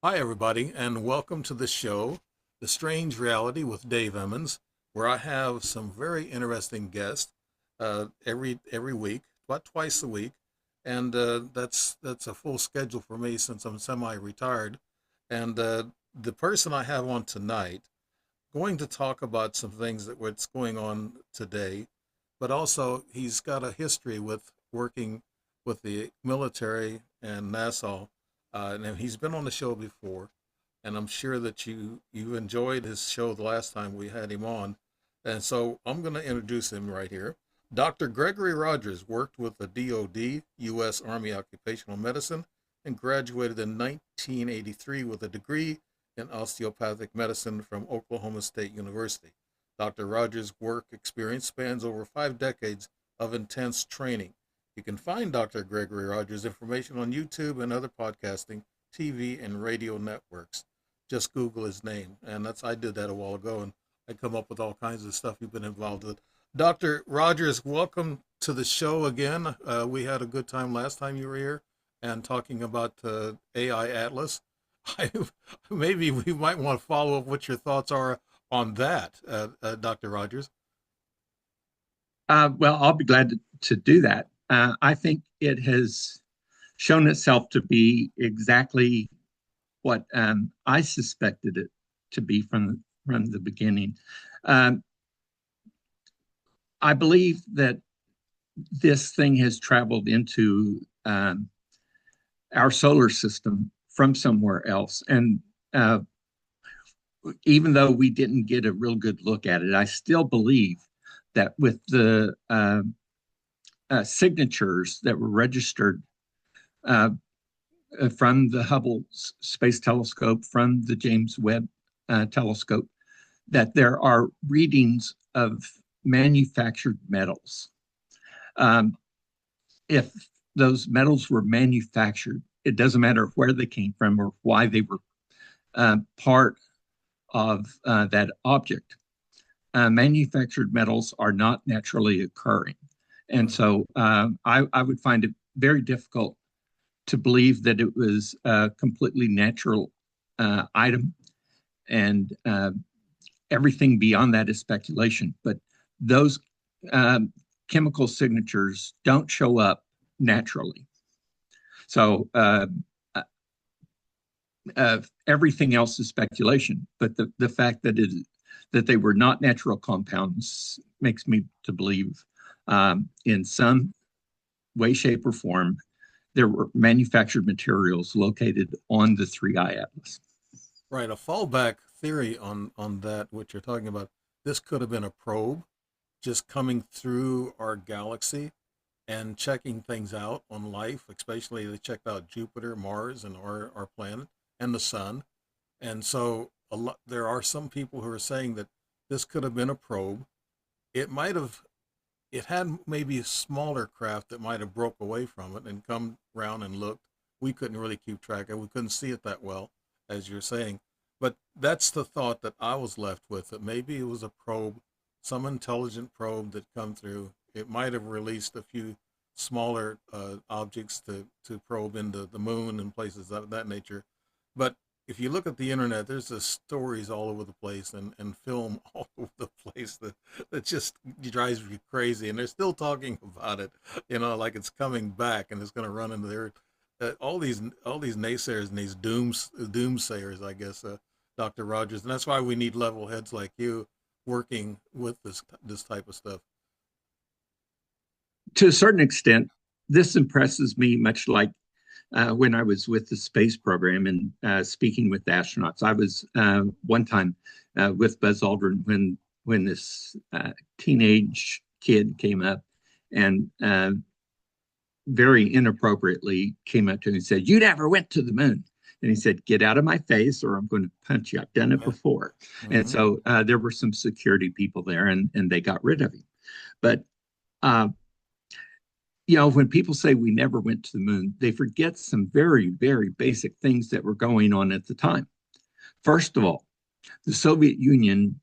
Hi, everybody, and welcome to the show, The Strange Reality with Dave Emmons, where I have some very interesting guests every week, about twice a week, and that's a full schedule for me since I'm semi-retired. And the person I have on tonight going to talk about some things that what's going on today, but also he's got a history with working with the military and Nassau, and he's been on the show before, and I'm sure that you enjoyed his show the last time we had him on, and so I'm going to introduce him right here. Dr. Gregory Rogers worked with the DoD, U.S. Army Occupational Medicine, and graduated in 1983 with a degree in osteopathic medicine from Oklahoma State University. Dr. Rogers' work experience spans over 5 decades of intense training. You can find Dr. Gregory Rogers' information on YouTube and other podcasting, TV, and radio networks. Just Google his name. And I did that a while ago, and I come up with all kinds of stuff you've been involved with. Dr. Rogers, welcome to the show again. We had a good time last time you were here and talking about AI Atlas. I, Maybe we might want to follow up what your thoughts are on that, Dr. Rogers. Well, I'll be glad to do that. I think it has shown itself to be exactly what I suspected it to be from the beginning. Um, I believe that this thing has traveled into our solar system from somewhere else. And even though we didn't get a real good look at it, I still believe that with the signatures that were registered uh, from the Hubble Space Telescope, from the James Webb Telescope, that there are readings of manufactured metals. Um, if those metals were manufactured, it doesn't matter where they came from or why they were part of that object. Manufactured metals are not naturally occurring. And Right. so I would find it very difficult to believe that it was a completely natural item. And everything beyond that is speculation. But those um, chemical signatures don't show up naturally. So everything else is speculation. But the fact that they were not natural compounds makes me to believe in some way, shape, or form there were manufactured materials located on the 3I Atlas. Right. A fallback theory on that, what you're talking about, this could have been a probe just coming through our galaxy and checking things out on life, especially they checked out Jupiter, Mars, and our planet and the sun. And so there are some people who are saying that this could have been a probe. It might have, it had maybe a smaller craft that might have broke away from it and come around and looked. We couldn't really keep track of it. We couldn't see it that well, as you're saying. But that's the thought that I was left with, that maybe it was a probe, some intelligent probe that come through. It might have released a few smaller objects to probe into the moon and places of that nature. But if you look at the internet, there's just stories all over the place and film all over the place that just drives you crazy. And they're still talking about it, like it's coming back and it's going to run into their all these naysayers and these doomsayers, I guess, Dr. Rogers. And that's why we need level heads like you working with this type of stuff. To a certain extent, this impresses me much like when I was with the space program and speaking with astronauts. I was one time with Buzz Aldrin when this teenage kid came up and very inappropriately came up to him and said, "You never went to the moon." And he said, "Get out of my face or I'm going to punch you. I've done it Yeah. before." And Mm-hmm. so there were some security people there and they got rid of him. But uh, when people say we never went to the moon, they forget some very, very basic things that were going on at the time. First of all, the Soviet Union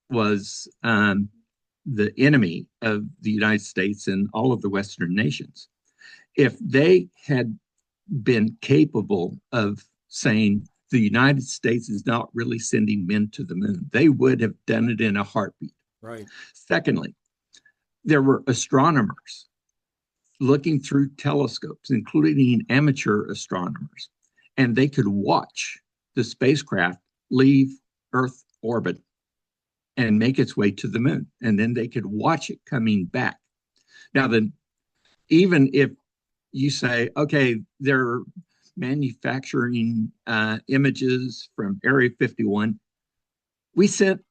was the enemy of the United States and all of the Western nations. If they had been capable of saying, the United States is not really sending men to the moon. They would have done it in a heartbeat. Right. Secondly, there were astronomers looking through telescopes, including amateur astronomers, and they could watch the spacecraft leave Earth orbit and make its way to the moon. And then they could watch it coming back. Now, then, even if you say, okay, they're manufacturing images from Area 51, we sent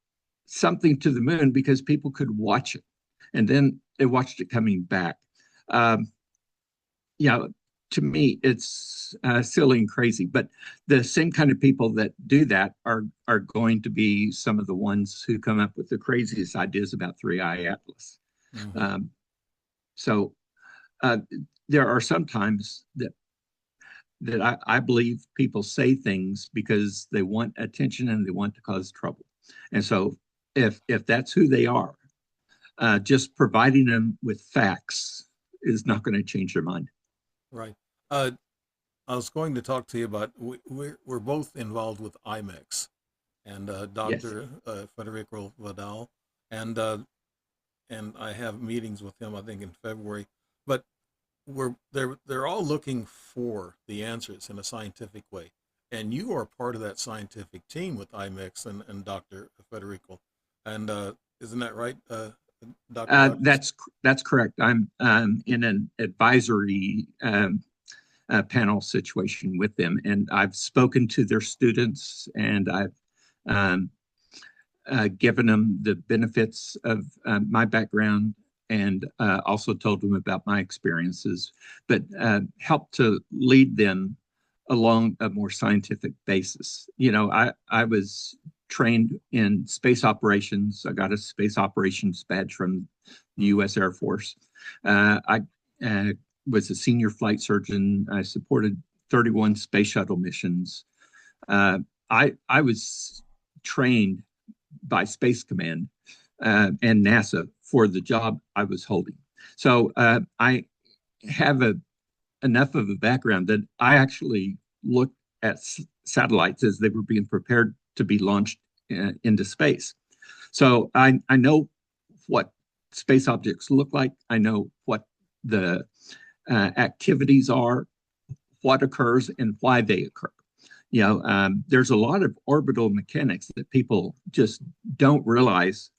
something to the moon because people could watch it. And then they watched it coming back. Um, yeah, to me, it's silly and crazy. But the same kind of people that do that are going to be some of the ones who come up with the craziest ideas about Three Eye Atlas. Mm-hmm. So uh, there are sometimes that I believe people say things because they want attention and they want to cause trouble. And so if that's who they are, just providing them with facts is not going to change their mind. Right. Uh, I was going to talk to you about we're both involved with IMIX and Yes. Dr. Federico Vidal, and and I have meetings with him I think in February. But they're all looking for the answers in a scientific way, and you are part of that scientific team with IMIX and Dr. Federico, and isn't that right, Dr. Rogers? That's correct. I'm in an advisory panel situation with them, and I've spoken to their students, and I've um, given them the benefits of my background, and also told them about my experiences, but helped to lead them along a more scientific basis. You know, I was trained in space operations. I got a space operations badge from the Mm-hmm. U.S. Air Force. I was a senior flight surgeon. I supported 31 space shuttle missions. Uh, I was trained by Space Command and NASA for the job I was holding. So I have enough of a background that I actually looked at satellites as they were being prepared to be launched into space. So I know what space objects look like. I know what the activities are, what occurs, and why they occur. There's a lot of orbital mechanics that people just don't realize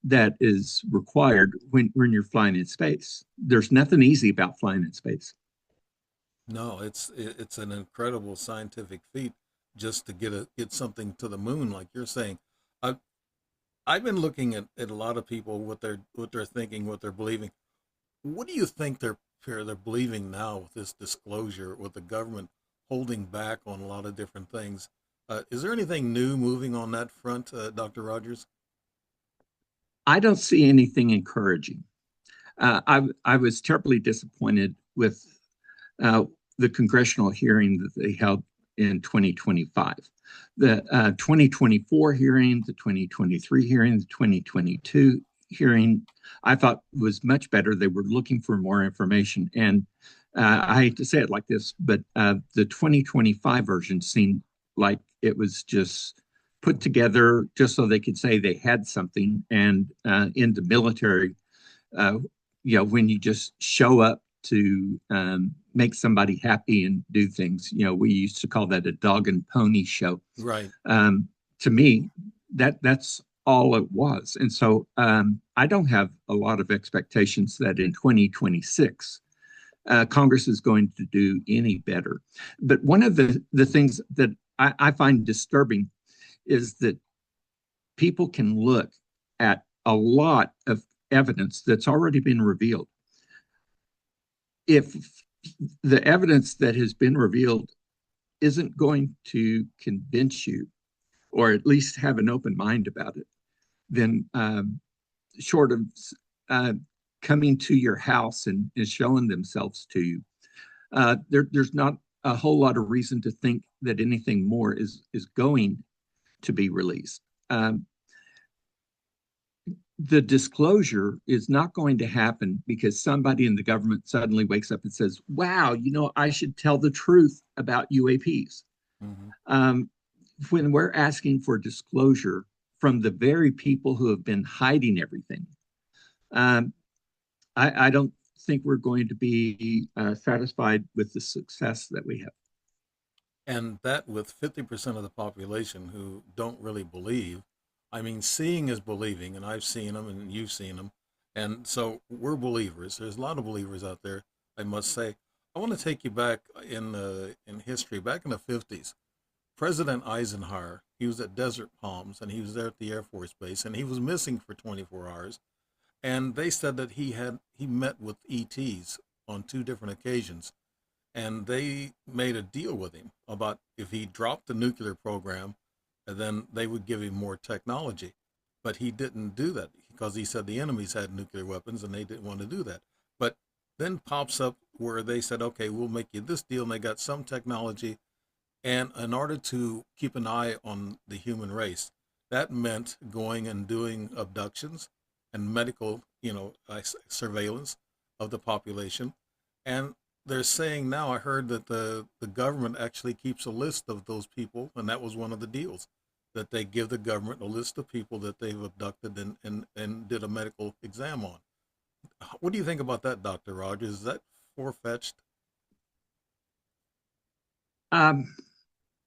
that is required when you're flying in space. There's nothing easy about flying in space. No, it's an incredible scientific feat just to get something to the moon, like you're saying. I I've been looking at a lot of people what they're thinking, what they're believing. What do you think they're believing now with this disclosure, with the government holding back on a lot of different things? Is there anything new moving on that front, Dr. Rogers? I don't see anything encouraging. I was terribly disappointed with uh, the congressional hearing that they held in 2025. The 2024 hearing, the 2023 hearing, the 2022 hearing, I thought was much better. They were looking for more information. And I hate to say it like this, but the 2025 version seemed like it was just put together just so they could say they had something. And in the military, uh, when you just show up to make somebody happy and do things, we used to call that a dog and pony show. Right. To me, that's all it was. And so I don't have a lot of expectations that in 2026, Congress is going to do any better. But one of the things that I find disturbing is that people can look at a lot of evidence that's already been revealed. If the evidence that has been revealed isn't going to convince you, or at least have an open mind about it, then short of uh, coming to your house and showing themselves to you, there's not a whole lot of reason to think that anything more is going to be released. The disclosure is not going to happen because somebody in the government suddenly wakes up and says, wow, I should tell the truth about UAPs. Hmm. Um, when we're asking for disclosure from the very people who have been hiding everything, um, I don't think we're going to be satisfied with the success that we have. And that with 50% of the population who don't really believe. I mean, seeing is believing, and I've seen them and you've seen them. And so we're believers. There's a lot of believers out there, I must say. I want to take you back in history, back in the 50s. President Eisenhower, he was at Desert Palms and he was there at the Air Force Base and he was missing for 24 hours. And they said that he met with ETs on two different occasions, and they made a deal with him about if he dropped the nuclear program, then they would give him more technology. But he didn't do that because he said the enemies had nuclear weapons and they didn't want to do that. But then pops up where they said, okay, we'll make you this deal, and they got some technology. And in order to keep an eye on the human race, that meant going and doing abductions and medical, surveillance of the population. And they're saying now, I heard that the government actually keeps a list of those people, and that was one of the deals, that they give the government a list of people that they've abducted and did a medical exam on. What do you think about that, Dr. Rogers? Is that far-fetched? Um,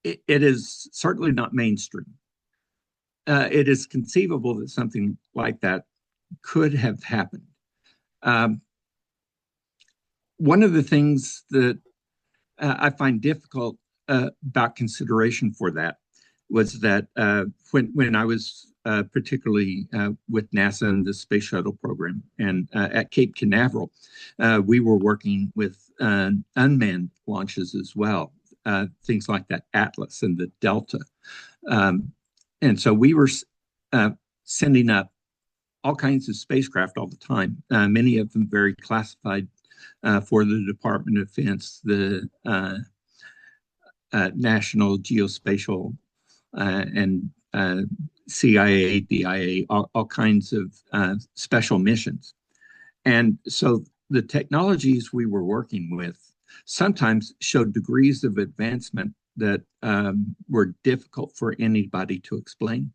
it is certainly not mainstream. It is conceivable that something like that could have happened. Um, One of the things that I find difficult about consideration for that was that when I was particularly with NASA and the Space Shuttle program and at Cape Canaveral, we were working with unmanned launches as well, things like that Atlas and the Delta. Um, and so we were sending up all kinds of spacecraft all the time, many of them very classified for the Department of Defense, the National Geospatial and CIA, DIA, all kinds of special missions. And so the technologies we were working with sometimes showed degrees of advancement that were difficult for anybody to explain.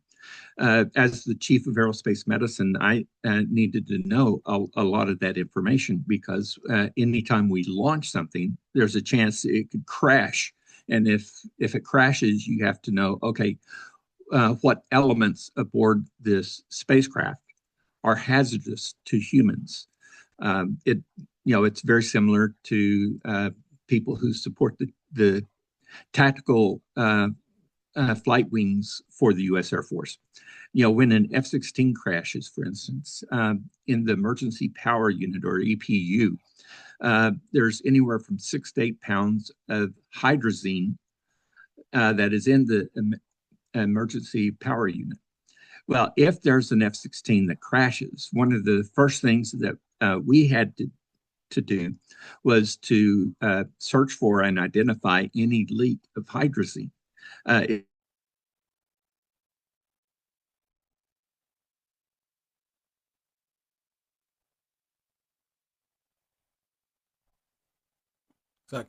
As the chief of aerospace medicine, I needed to know a lot of that information because anytime we launch something, there's a chance it could crash. And if it crashes, you have to know, okay, what elements aboard this spacecraft are hazardous to humans. It's very similar to people who support the tactical flight wings for the U.S. Air Force. When an F-16 crashes, for instance, in the emergency power unit or EPU, there's anywhere from 6 to 8 pounds of hydrazine that is in the emergency power unit. Well, if there's an F-16 that crashes, one of the first things that we had to do was to search for and identify any leak of hydrazine. It's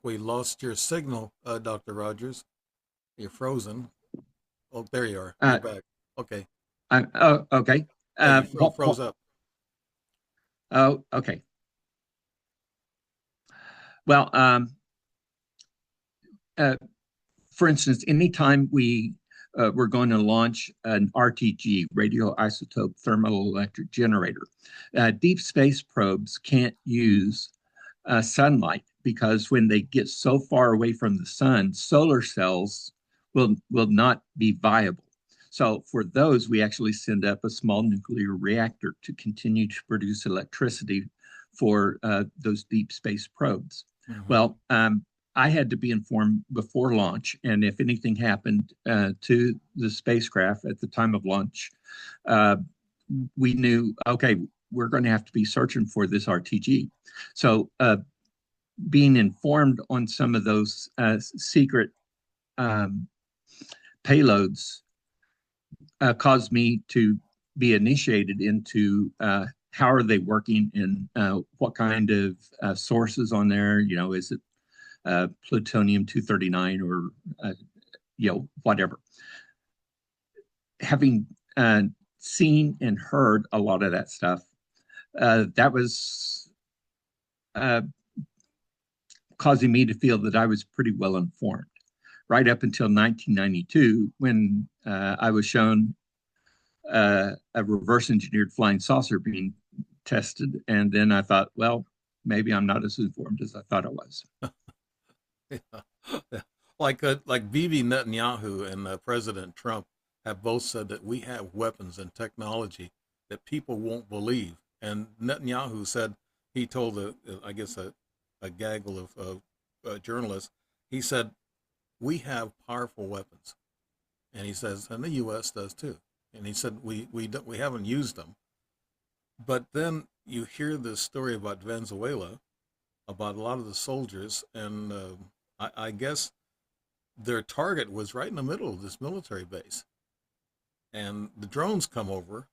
we lost your signal, Dr. Rogers. You're frozen. Oh, there you are. You're uh, back. Okay. oh, okay. Yeah, you froze up. Oh, okay. Well, uh, for instance, anytime we're going to launch an RTG, radioisotope thermal electric generator, deep space probes can't use sunlight because when they get so far away from the sun, solar cells will not be viable. So for those, we actually send up a small nuclear reactor to continue to produce electricity for those deep space probes. Mm-hmm. Well, I had to be informed before launch, and if anything happened to the spacecraft at the time of launch, uh, we knew, okay, we're going to have to be searching for this RTG. So being informed on some of those secret um, payloads caused me to be initiated into how are they working and what kind of sources on there. Is it plutonium 239 or whatever. Having seen and heard a lot of that stuff, that was causing me to feel that I was pretty well informed. Right up until 1992, when I was shown a reverse engineered flying saucer being tested. And then I thought, well, maybe I'm not as informed as I thought I was. Yeah. Like Bibi Netanyahu and President Trump have both said that we have weapons and technology that people won't believe. And Netanyahu said he told I guess a gaggle of journalists. He said we have powerful weapons, and he says, and the U.S. does too. And he said we haven't used them. But then you hear this story about Venezuela, about a lot of the soldiers, and I guess their target was right in the middle of this military base. And the drones come over,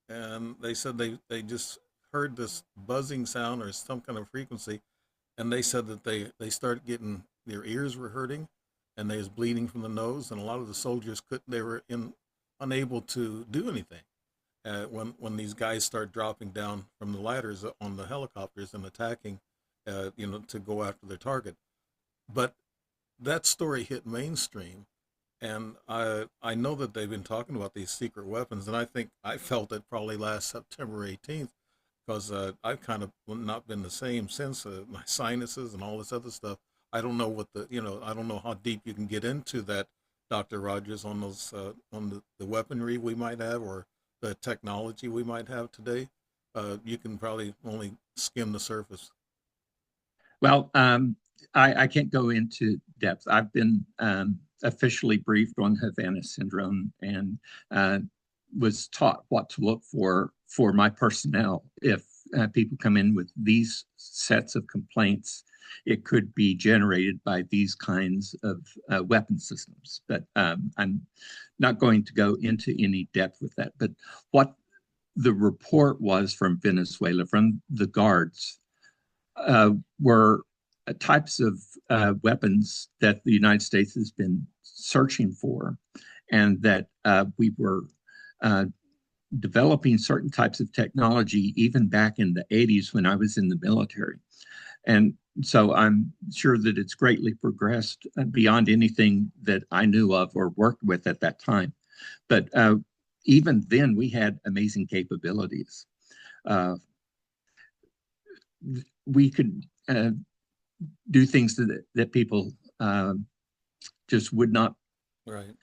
and they said they just heard this buzzing sound or some kind of frequency, and they said that they started getting their ears were hurting, and they was bleeding from the nose, and a lot of the soldiers they were unable to do anything. When these guys start dropping down from the ladders on the helicopters and attacking, to go after their target. But that story hit mainstream, and I know that they've been talking about these secret weapons, and I think I felt it probably last September 18th, because I've kind of not been the same since, my sinuses and all this other stuff. I don't know I don't know how deep you can get into that, Dr. Rogers, on those on the weaponry we might have, or the technology we might have today. You can probably only skim the surface. Well, I can't go into depth. I've been officially briefed on Havana syndrome and was taught what to look for my personnel. If people come in with these sets of complaints, it could be generated by these kinds of weapon systems. But I'm not going to go into any depth with that. But what the report was from Venezuela, from the guards, were types of weapons that the United States has been searching for, and that we were developing certain types of technology even back in the 80s when I was in the military. And so I'm sure that it's greatly progressed beyond anything that I knew of or worked with at that time. But even then, we had amazing capabilities. We could do things that people just would not Right.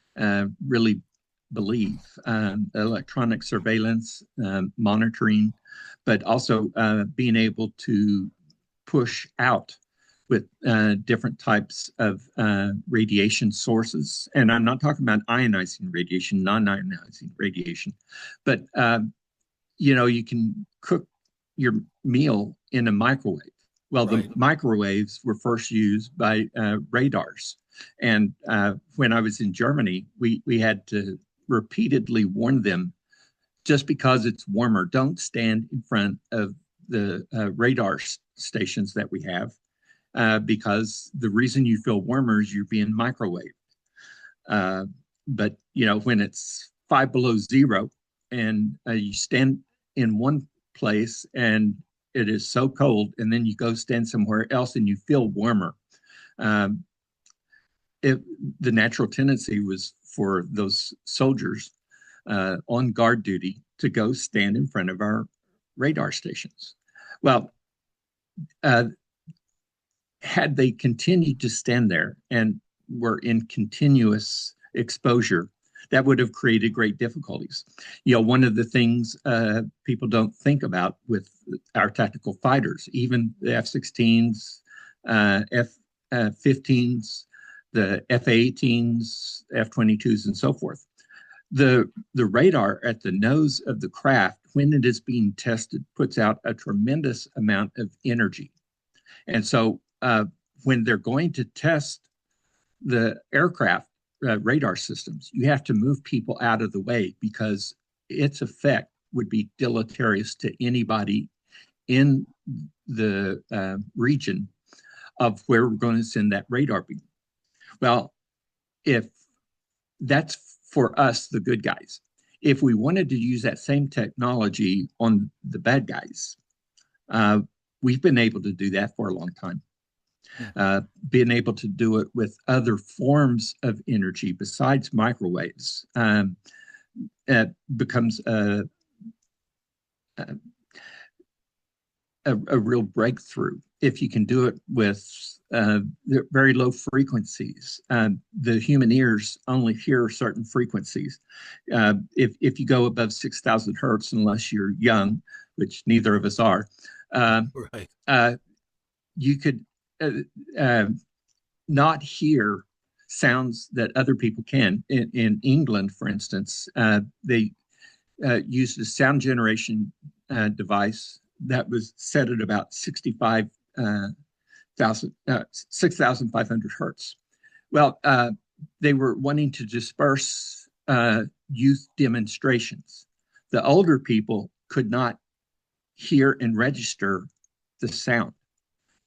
really believe. Electronic surveillance, monitoring, but also being able to push out with different types of radiation sources. And I'm not talking about ionizing radiation, non-ionizing radiation, but you can cook your meal in a microwave. Well, Right. the microwaves were first used by radars. And when I was in Germany, we had to repeatedly warn them, just because it's warmer, don't stand in front of the radar stations that we have, because the reason you feel warmer is you're being microwaved. But, when it's 5 below 0 and you stand in one place and it is so cold, and then you go stand somewhere else and you feel warmer. Um, the natural tendency was for those soldiers on guard duty to go stand in front of our radar stations. Well, had they continued to stand there and were in continuous exposure, that would have created great difficulties. One of the things people don't think about with our tactical fighters, even the F-16s, F-15s, the F-18s, F-22s, and so forth, the radar at the nose of the craft, when it is being tested, puts out a tremendous amount of energy. And so when they're going to test the aircraft radar systems, you have to move people out of the way, because its effect would be deleterious to anybody in the region of where we're going to send that radar beam. Well, if that's for us, the good guys. If we wanted to use that same technology on the bad guys, uh, we've been able to do that for a long time. Hmm. Being able to do it with other forms of energy besides microwaves becomes a, a real breakthrough if you can do it with very low frequencies. The human ears only hear certain frequencies. If you go above 6,000 hertz, unless you're young, which neither of us are, uh, Right. uh, you could uh, uh, not hear sounds that other people can. In England, for instance, they used a sound generation device that was set at about 6,500 hertz. Well, they were wanting to disperse youth demonstrations. The older people could not hear and register the sound.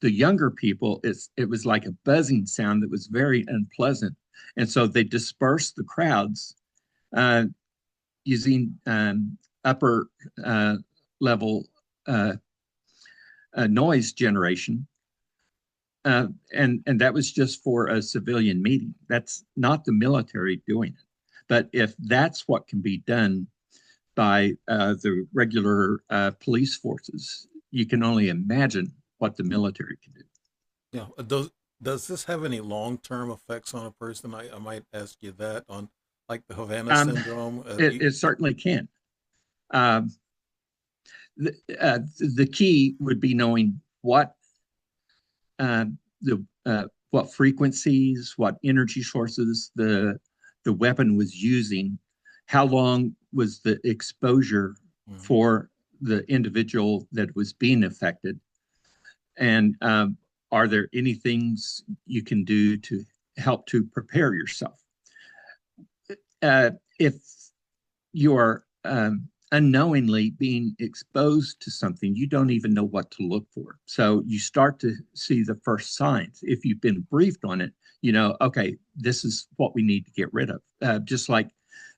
The younger people, it was like a buzzing sound that was very unpleasant. And so they dispersed the crowds uh, using upper level uh, noise generation. And that was just for a civilian meeting. That's not the military doing it. But if that's what can be done by the regular police forces, you can only imagine what the military can do. Yeah. Does this have any long-term effects on a person? I might ask you that on like the Havana Um, syndrome. it certainly can. Um, the key would be knowing uh, what frequencies, what energy sources the weapon was using, how long was the exposure Mhm. for the individual that was being affected, and are there any things you can do to help to prepare yourself? If you're unknowingly being exposed to something, you don't even know what to look for. So you start to see the first signs. If you've been briefed on it, you know, okay, this is what we need to get rid of. Just like,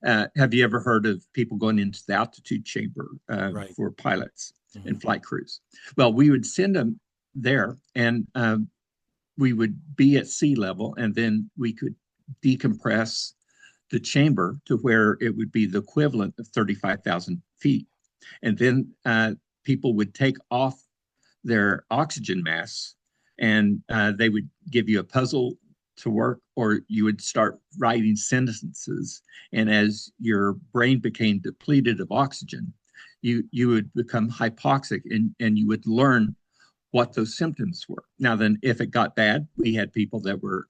have you ever heard of people going into the altitude chamber Right. for pilots Hmm. and flight crews? Well, we would send them there and we would be at sea level, and then we could decompress the chamber to where it would be the equivalent of 35,000 feet. And then people would take off their oxygen masks, and they would give you a puzzle to work, or you would start writing sentences. And as your brain became depleted of oxygen, you would become hypoxic, and you would learn what those symptoms were. Now, then, if it got bad, we had people that were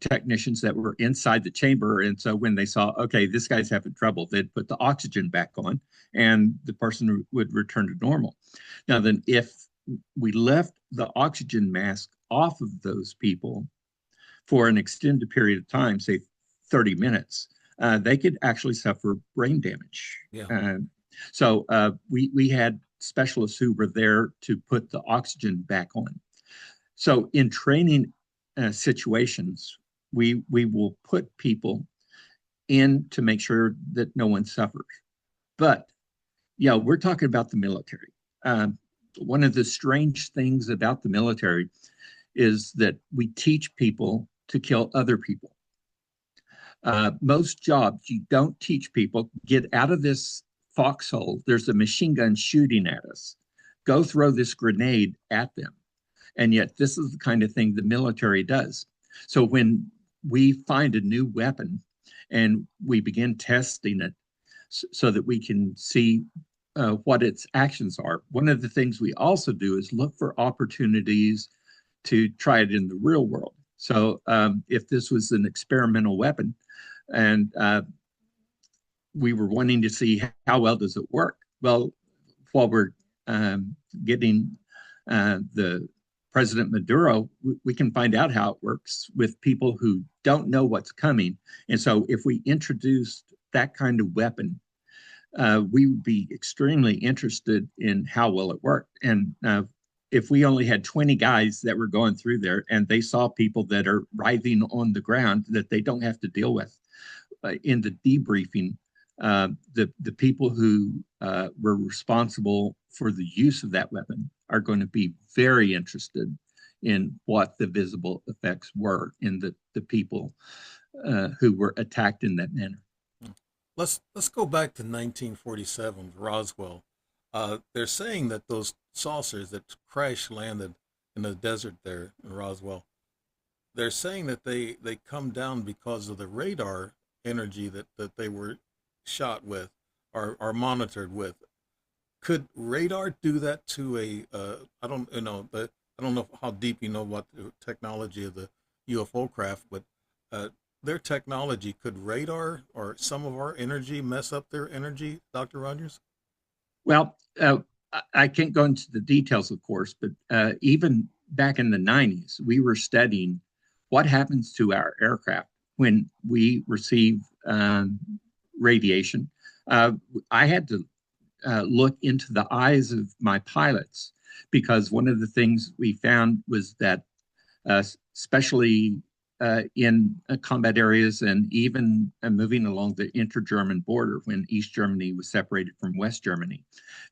technicians that were inside the chamber. And so when they saw, okay, this guy's having trouble, they'd put the oxygen back on and the person would return to normal. Now, then, if we left the oxygen mask off of those people for an extended period of time, say 30 minutes, they could actually suffer brain damage. Yeah. We had specialists who were there to put the oxygen back on. So in training situations, we will put people in to make sure that no one suffers. But yeah, we're talking about the military. One of the strange things about the military is that we teach people to kill other people. Most jobs, you don't teach people, get out of this foxhole. There's a machine gun shooting at us. Go throw this grenade at them. And yet, this is the kind of thing the military does. So when we find a new weapon and we begin testing it so that we can see what its actions are, one of the things we also do is look for opportunities to try it in the real world. So if this was an experimental weapon and we were wanting to see how well does it work, well, while we're getting the President Medoro, we can find out how it works with people who don't know what's coming. And so if we introduced that kind of weapon, we would be extremely interested in how well it worked. And if we only had 20 guys that were going through there and they saw people that are writhing on the ground that they don't have to deal with in the debriefing, the people who were responsible for the use of that weapon are going to be very interested in what the visible effects were in the people who were attacked in that manner. Let's go back to 1947, Roswell. They're saying that those saucers that crash landed in the desert there in Roswell, they're saying that they come down because of the radar energy that they were shot with or monitored with. Could radar do that to a I don't I don't know how deep you know what the technology of the UFO craft, but their technology, could radar or some of our energy mess up their energy, Dr. Rogers? Well, I can't go into the details, of course, but even back in the 90s, we were studying what happens to our aircraft when we receive radiation. I had to look into the eyes of my pilots because one of the things we found was that, especially in combat areas and even moving along the inter-German border when East Germany was separated from West Germany,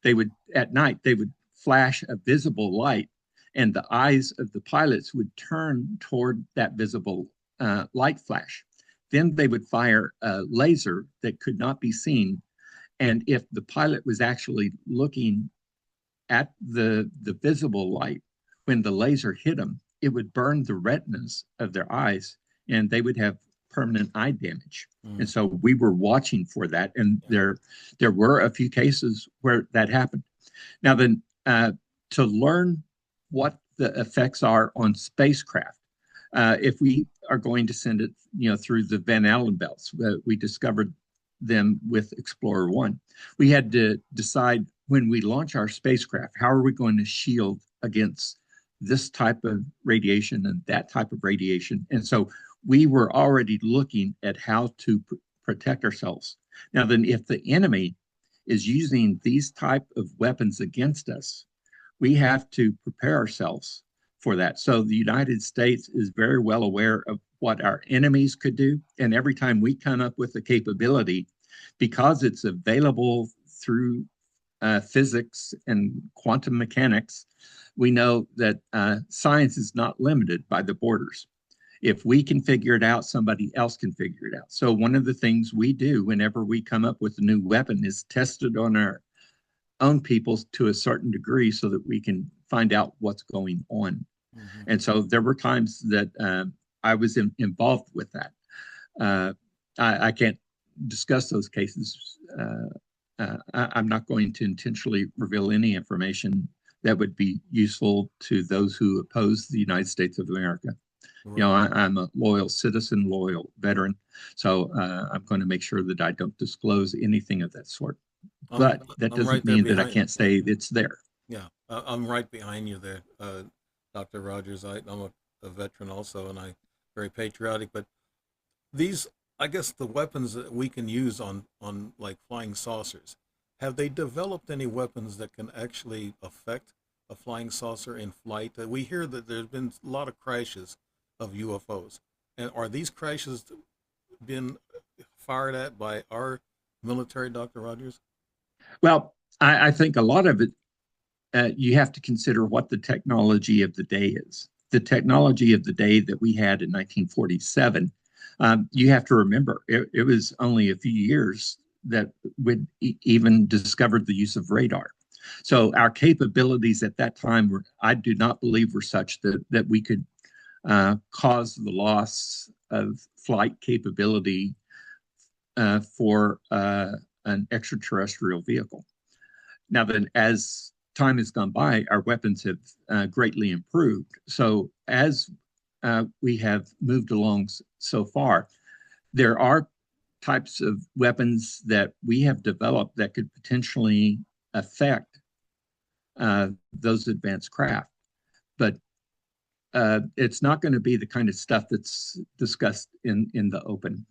they would, at night, they would flash a visible light and the eyes of the pilots would turn toward that visible light flash. Then they would fire a laser that could not be seen. And if the pilot was actually looking at the visible light, when the laser hit them, it would burn the retinas of their eyes and they would have permanent eye damage. And so we were watching for that. And there were a few cases where that happened. Now then, to learn what the effects are on spacecraft, if we are going to send it, through the Van Allen belts, we discovered them with Explorer 1. We had to decide when we launch our spacecraft, how are we going to shield against this type of radiation and that type of radiation? And so we were already looking at how to protect ourselves. Now then, if the enemy is using these type of weapons against us, we have to prepare ourselves for that. So the United States is very well aware of what our enemies could do. And every time we come up with a capability, because it's available through physics and quantum mechanics, we know that science is not limited by the borders. If we can figure it out, somebody else can figure it out. So one of the things we do whenever we come up with a new weapon is test it on our own peoples to a certain degree so that we can find out what's going on. Mm-hmm. And so there were times that I was involved with that. I can't discuss those cases. I'm not going to intentionally reveal any information that would be useful to those who oppose the United States of America. Right. I'm a loyal citizen, loyal veteran, so I'm going to make sure that I don't disclose anything of that sort. But that doesn't mean that I can't say it's there. Yeah, I'm right behind you there, Dr. Rogers. I'm a veteran also, and I'm very patriotic. But these, I guess, the weapons that we can use on like flying saucers, have they developed any weapons that can actually affect a flying saucer in flight? We hear that there's been a lot of crashes of UFOs, and are these crashes been fired at by our military, Dr. Rogers? Well, I think a lot of it, you have to consider what the technology of the day is. The technology of the day that we had in 1947, you have to remember, it was only a few years that we'd even discovered the use of radar. So our capabilities at that time were, I do not believe, were such that we could cause the loss of flight capability for an extraterrestrial vehicle. Now then, as time has gone by, our weapons have greatly improved. So as we have moved along so far, there are types of weapons that we have developed that could potentially affect those advanced craft. But it's not going to be the kind of stuff that's discussed in the open.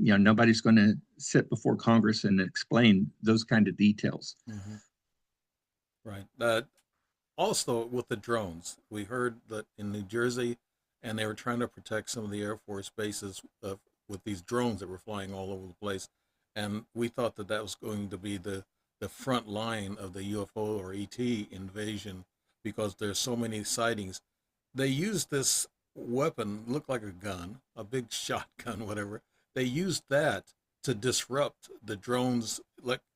Nobody's going to sit before Congress and explain those kind of details. Mm-hmm. Right. Also, with the drones, we heard that in New Jersey, and they were trying to protect some of the Air Force bases with these drones that were flying all over the place. And we thought that that was going to be the front line of the UFO or ET invasion because there's so many sightings. They used this weapon, looked like a gun, a big shotgun, whatever. They used that to disrupt the drones'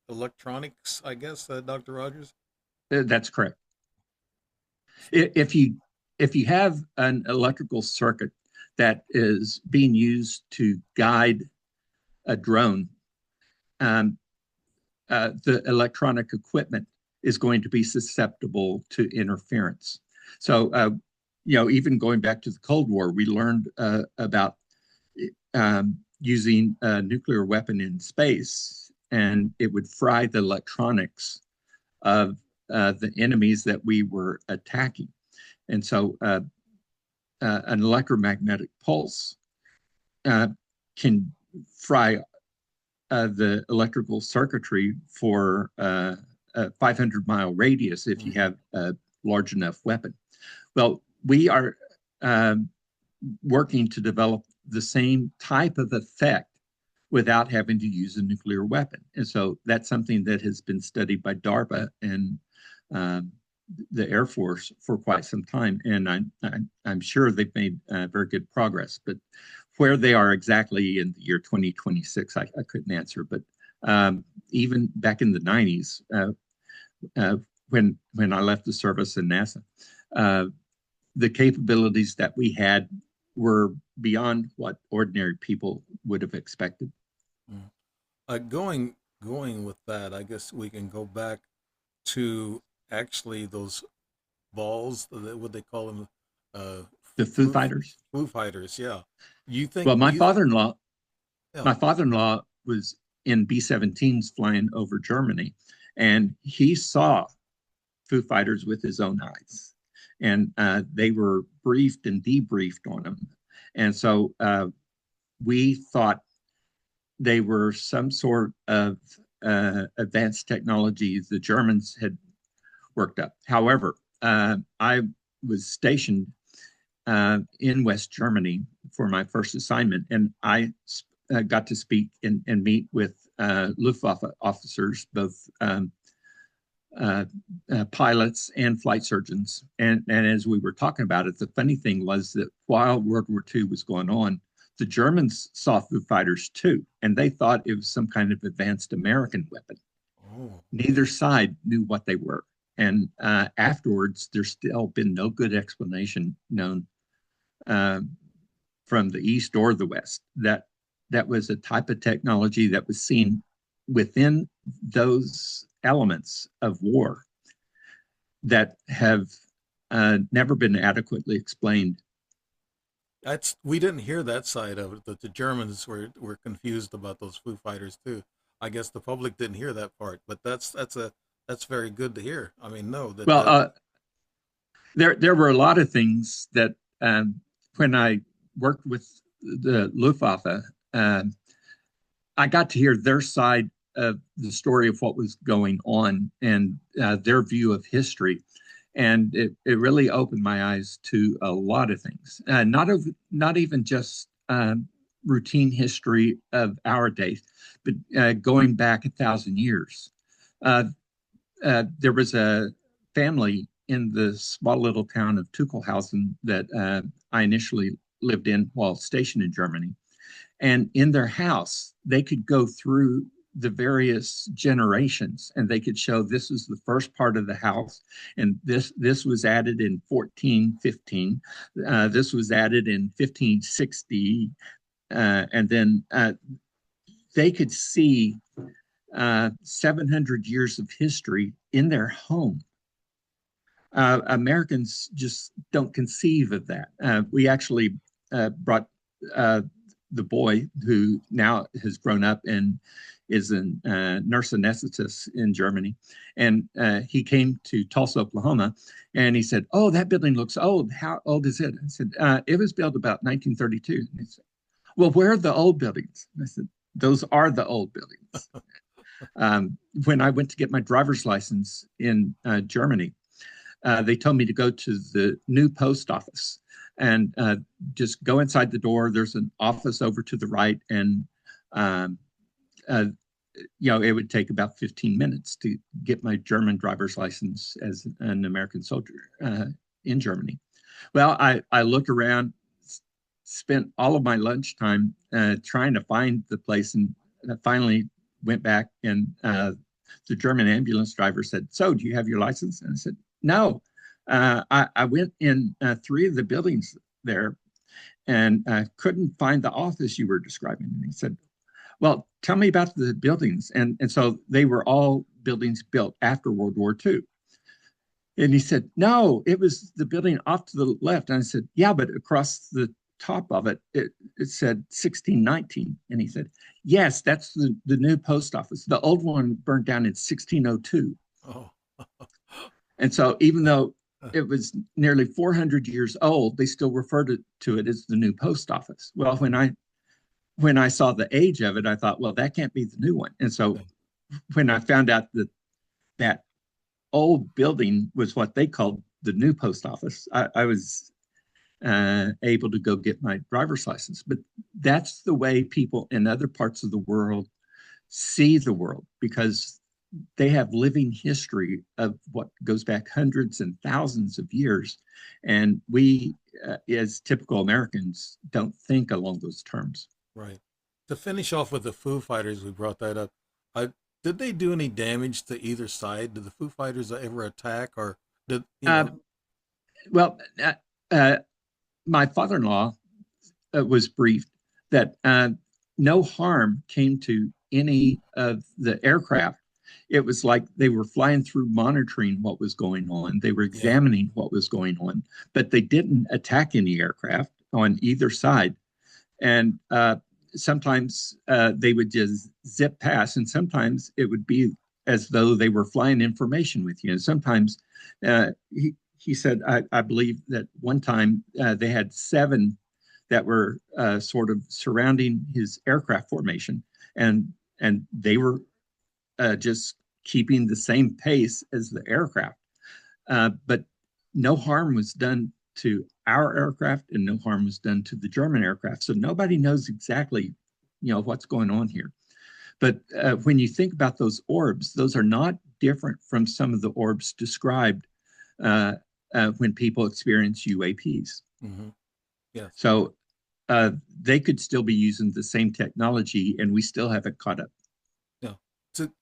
electronics, I guess, Dr. Rogers. That's correct. If you have an electrical circuit that is being used to guide a drone, um, the electronic equipment is going to be susceptible to interference. So, even going back to the Cold War, we learned about using a nuclear weapon in space, and it would fry the electronics of the enemies that we were attacking. And so an electromagnetic pulse can fry the electrical circuitry for a 500-mile radius if you have a large enough weapon. Well, we are working to develop the same type of effect without having to use a nuclear weapon. And so that's something that has been studied by DARPA and the Air Force for quite some time. And I'm sure they've made very good progress. But where they are exactly in the year 2026, I couldn't answer. But even back in the 90s, when I left the service in NASA, the capabilities that we had were beyond what ordinary people would have expected. Going with that, I guess we can go back to actually those balls. What they call them, The Foo Fighters. Foo Fighters. Yeah. You think? Well, You, yeah. my father-in-law was in B-17s flying over Germany, and he saw Foo Fighters with his own eyes, and they were briefed and debriefed on them, and so we thought they were some sort of advanced technology the Germans had worked up. However, I was stationed in West Germany for my first assignment, and I got to speak and meet with Luftwaffe officers, both pilots and flight surgeons. And as we were talking about it, the funny thing was that while World War II was going on, the Germans saw Foo Fighters too, and they thought it was some kind of advanced American weapon. Oh. Neither side knew what they were. And afterwards, there's still been no good explanation known from the East or the West that was a type of technology that was seen within those elements of war that have never been adequately explained. We didn't hear that side of it. That the Germans were confused about those Foo Fighters too. I guess the public didn't hear that part, but that's very good to hear. I mean, no, Well, there were a lot of things that when I worked with the Luftwaffe, I got to hear their side of the story of what was going on and their view of history. And it really opened my eyes to a lot of things, not even just routine history of our days, but going back 1,000 years. There was a family in the small little town of Tuchelhausen that I initially lived in while stationed in Germany. And in their house, they could go through the various generations and they could show this is the first part of the house and this was added in 1415, this was added in 1560, and then they could see 700 years of history in their home. Americans just don't conceive of that. We actually brought the boy who now has grown up and is a nurse anesthetist in Germany. And he came to Tulsa, Oklahoma, and he said, "Oh, that building looks old. How old is it?" I said, "It was built about 1932. And he said, "Well, where are the old buildings?" And I said, "Those are the old buildings." When I went to get my driver's license in Germany, they told me to go to the new post office and just go inside the door. There's an office over to the right, and um, uh, it would take about 15 minutes to get my German driver's license as an American soldier in Germany. Well, I looked around, spent all of my lunchtime trying to find the place, and finally went back, and the German ambulance driver said, "So, do you have your license?" And I said, "No." I went in three of the buildings there and couldn't find the office you were describing. And he said, "Well, tell me about the buildings." And so they were all buildings built after World War II. And he said, "No, it was the building off to the left." And I said, "Yeah, but across the top of it, it said 1619. And he said, "Yes, that's the new post office. The old one burned down in 1602. Oh. And so even though it was nearly 400 years old, they still referred to it as the new post office. Well, when I saw the age of it, I thought, well, that can't be the new one. And so when I found out that that old building was what they called the new post office, I was able to go get my driver's license. But that's the way people in other parts of the world see the world, because they have living history of what goes back hundreds and thousands of years. And we, as typical Americans, don't think along those terms. Right. To finish off with the Foo Fighters, we brought that up. Did they do any damage to either side? Did the Foo Fighters ever attack, or did you Uh, know? well, uh, my father-in-law was briefed that no harm came to any of the aircraft. It was like they were flying through, monitoring what was going on. They were Yeah. examining what was going on, but they didn't attack any aircraft on either side. And sometimes they would just zip past, and sometimes it would be as though they were flying information with you. And sometimes he said, I believe that one time they had seven that were sort of surrounding his aircraft formation, and they were just keeping the same pace as the aircraft. But no harm was done to our aircraft, and no harm was done to the German aircraft. So nobody knows exactly, what's going on here. But when you think about those orbs, those are not different from some of the orbs described when people experience UAPs. Mm-hmm. Yes. So they could still be using the same technology, and we still haven't caught up. Yeah.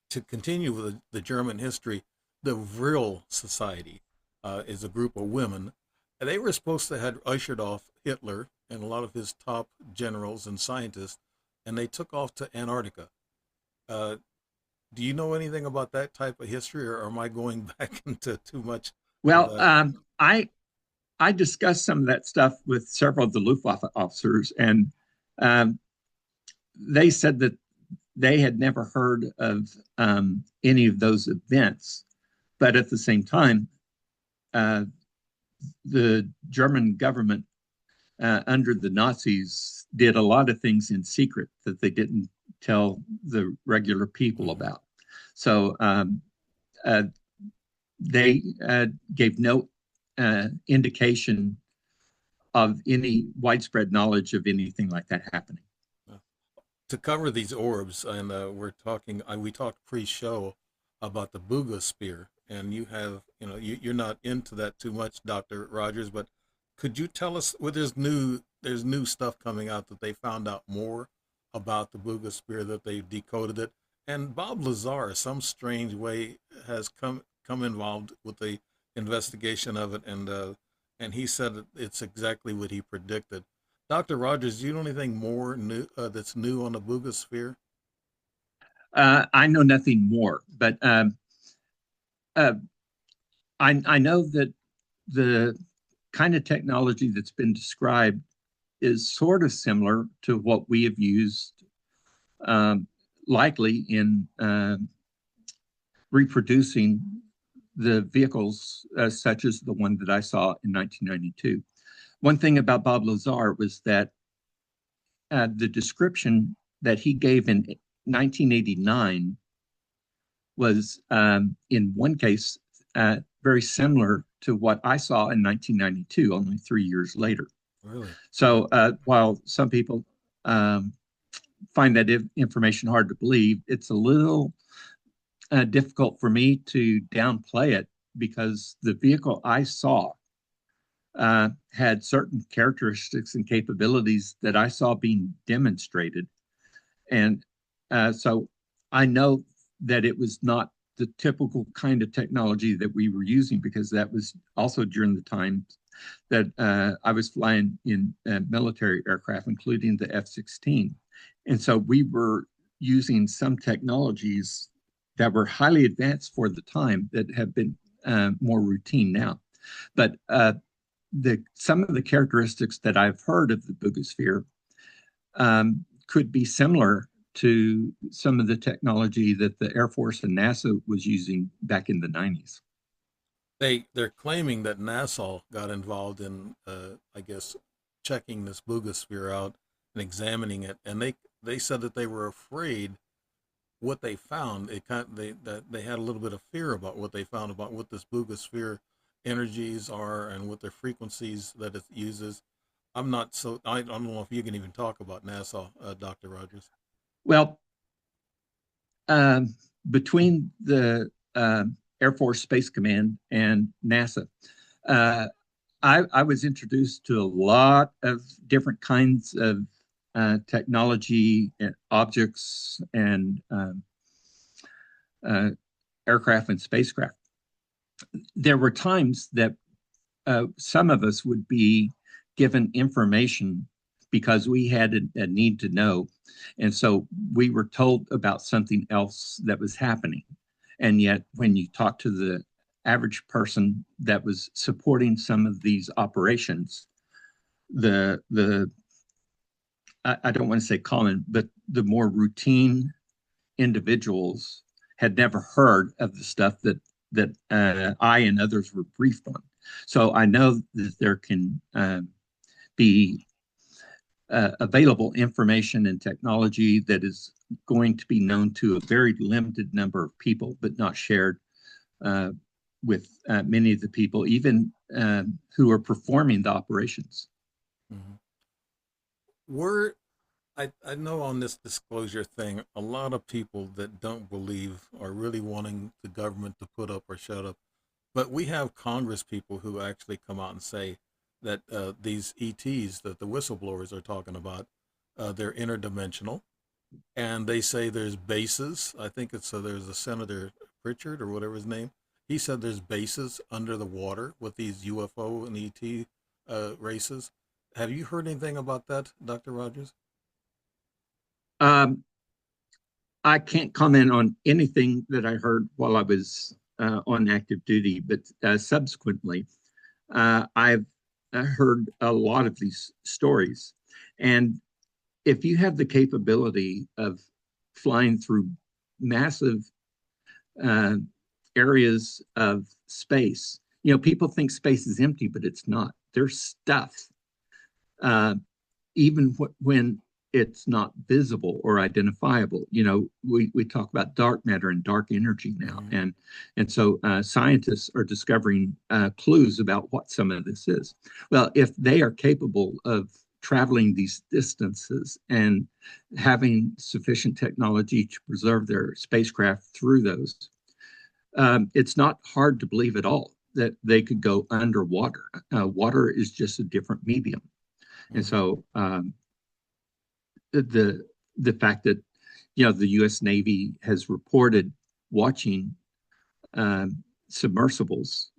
To continue with the German history, the Vril Society is a group of women. And they were supposed to have ushered off Hitler and a lot of his top generals and scientists, and they took off to Antarctica. Uh, do you know anything about that type of history, or am I going back into too much of Well, that? I discussed some of that stuff with several of the Luftwaffe officers, and um, they said that they had never heard of any of those events. But at the same time, uh, the German government under the Nazis did a lot of things in secret that they didn't tell the regular people Mm-hmm. about. So uh, they gave no indication of any widespread knowledge of anything like that happening. To cover these orbs, and we talked pre-show about the Buga Sphere, and you're not into that too much, Dr. Rogers, but could you tell us, well, there's new stuff coming out that they found out more about the Buga Sphere, that they've decoded it, and Bob Lazar, some strange way, has come involved with the investigation of it, and he said it's exactly what he predicted. Dr. Rogers, do you know anything more new that's new on the Buga Sphere? I know nothing more, but uh, I know that the kind of technology that's been described is sort of similar to what we have used, um, likely in reproducing the vehicles such as the one that I saw in 1992. One thing about Bob Lazar was that the description that he gave in 1989 was, in one case, very similar to what I saw in 1992, only 3 years later. Really? So while some people find that information hard to believe, it's a little difficult for me to downplay it because the vehicle I saw had certain characteristics and capabilities that I saw being demonstrated. And so I know that it was not the typical kind of technology that we were using, because that was also during the time that I was flying in military aircraft, including the F-16. And so we were using some technologies that were highly advanced for the time that have been more routine now. But some of the characteristics that I've heard of the Buga Sphere could be similar to some of the technology that the Air Force and NASA was using back in the 90s. They're claiming that NASA got involved in, I guess, checking this Buga Sphere out and examining it, and they said that they were afraid what they found. They had a little bit of fear about what they found about what this Buga Sphere energies are and what their frequencies that it uses. I don't know if you can even talk about NASA, Dr. Rogers. Well, between the Air Force Space Command and NASA, I was introduced to a lot of different kinds of technology and objects and aircraft and spacecraft. There were times that some of us would be given information because we had a need to know. And so we were told about something else that was happening. And yet, when you talk to the average person that was supporting some of these operations, I don't want to say common, but the more routine individuals had never heard of the stuff that I and others were briefed on. So I know that there can be available information and technology that is going to be known to a very limited number of people, but not shared with many of the people, even who are performing the operations. Mm-hmm. We're I know on this disclosure thing, a lot of people that don't believe are really wanting the government to put up or shut up. But we have Congress people who actually come out and say that these ETs that the whistleblowers are talking about, they're interdimensional, and they say there's bases. I think it's there's a Senator Pritchard or whatever his name. He said there's bases under the water with these UFO and ET races. Have you heard anything about that, Dr. Rogers? Um, I can't comment on anything that I heard while I was on active duty, but subsequently, I've heard a lot of these stories. And if you have the capability of flying through massive uh, areas of space, people think space is empty, but it's not. There's stuff, uh, even when it's not visible or identifiable. We talk about dark matter and dark energy now, Mm-hmm. and so scientists are discovering clues about what some of this is. Well, if they are capable of traveling these distances and having sufficient technology to preserve their spacecraft through those, it's not hard to believe at all that they could go underwater. Water is just a different medium, and Mm-hmm. so the fact that the U.S. Navy has reported watching submersibles,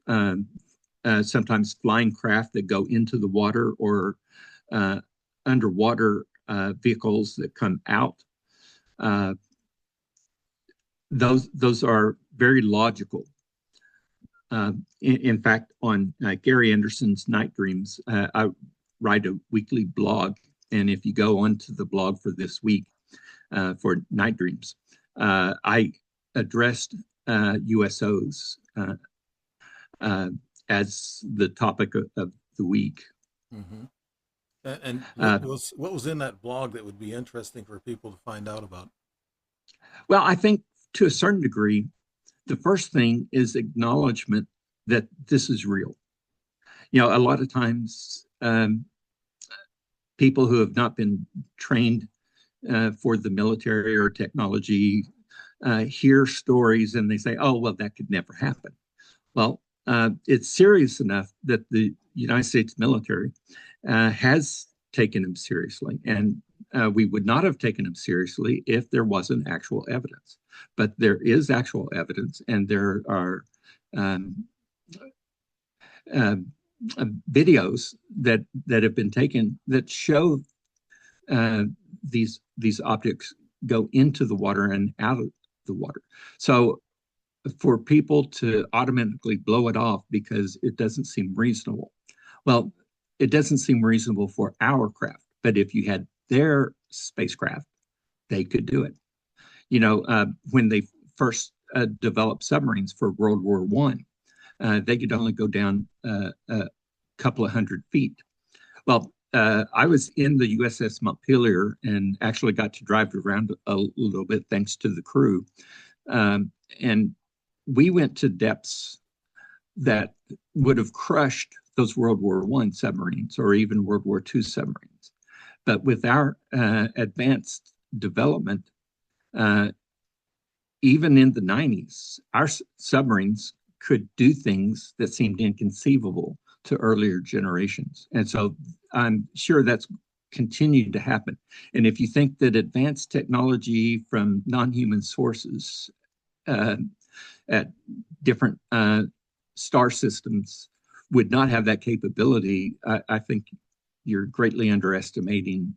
sometimes flying craft that go into the water, or uh, underwater vehicles that come out. Uh, those are very logical. In fact, on Gary Anderson's Night Dreams, I write a weekly blog, and if you go onto the blog for this week for Night Dreams, I addressed USOs as the topic of the week. Mm-hmm. And Uh, what was in that blog that would be interesting for people to find out about? well, I think to a certain degree, the first thing is acknowledgement that this is real. A lot of times people who have not been trained for the military or technology hear stories and they say, oh, well, that could never happen. Well, it's serious enough that the United States military has taken them seriously. And we would not have taken them seriously if there wasn't actual evidence. But there is actual evidence, and there are um, uh, videos that have been taken that show uh, these objects go into the water and out of the water. So for people to automatically blow it off because it doesn't seem reasonable, well, it doesn't seem reasonable for our craft, but if you had their spacecraft, they could do it. When they first developed submarines for World War One, they could only go down a couple of 100 feet. Well, I was in the USS Montpelier and actually got to drive around a little bit thanks to the crew. And we went to depths that would have crushed those World War One submarines or even World War II submarines. But with our advanced development, even in the 90s, our submarines could do things that seemed inconceivable to earlier generations. And so I'm sure that's continued to happen. And if you think that advanced technology from non-human sources at different star systems would not have that capability, I think you're greatly underestimating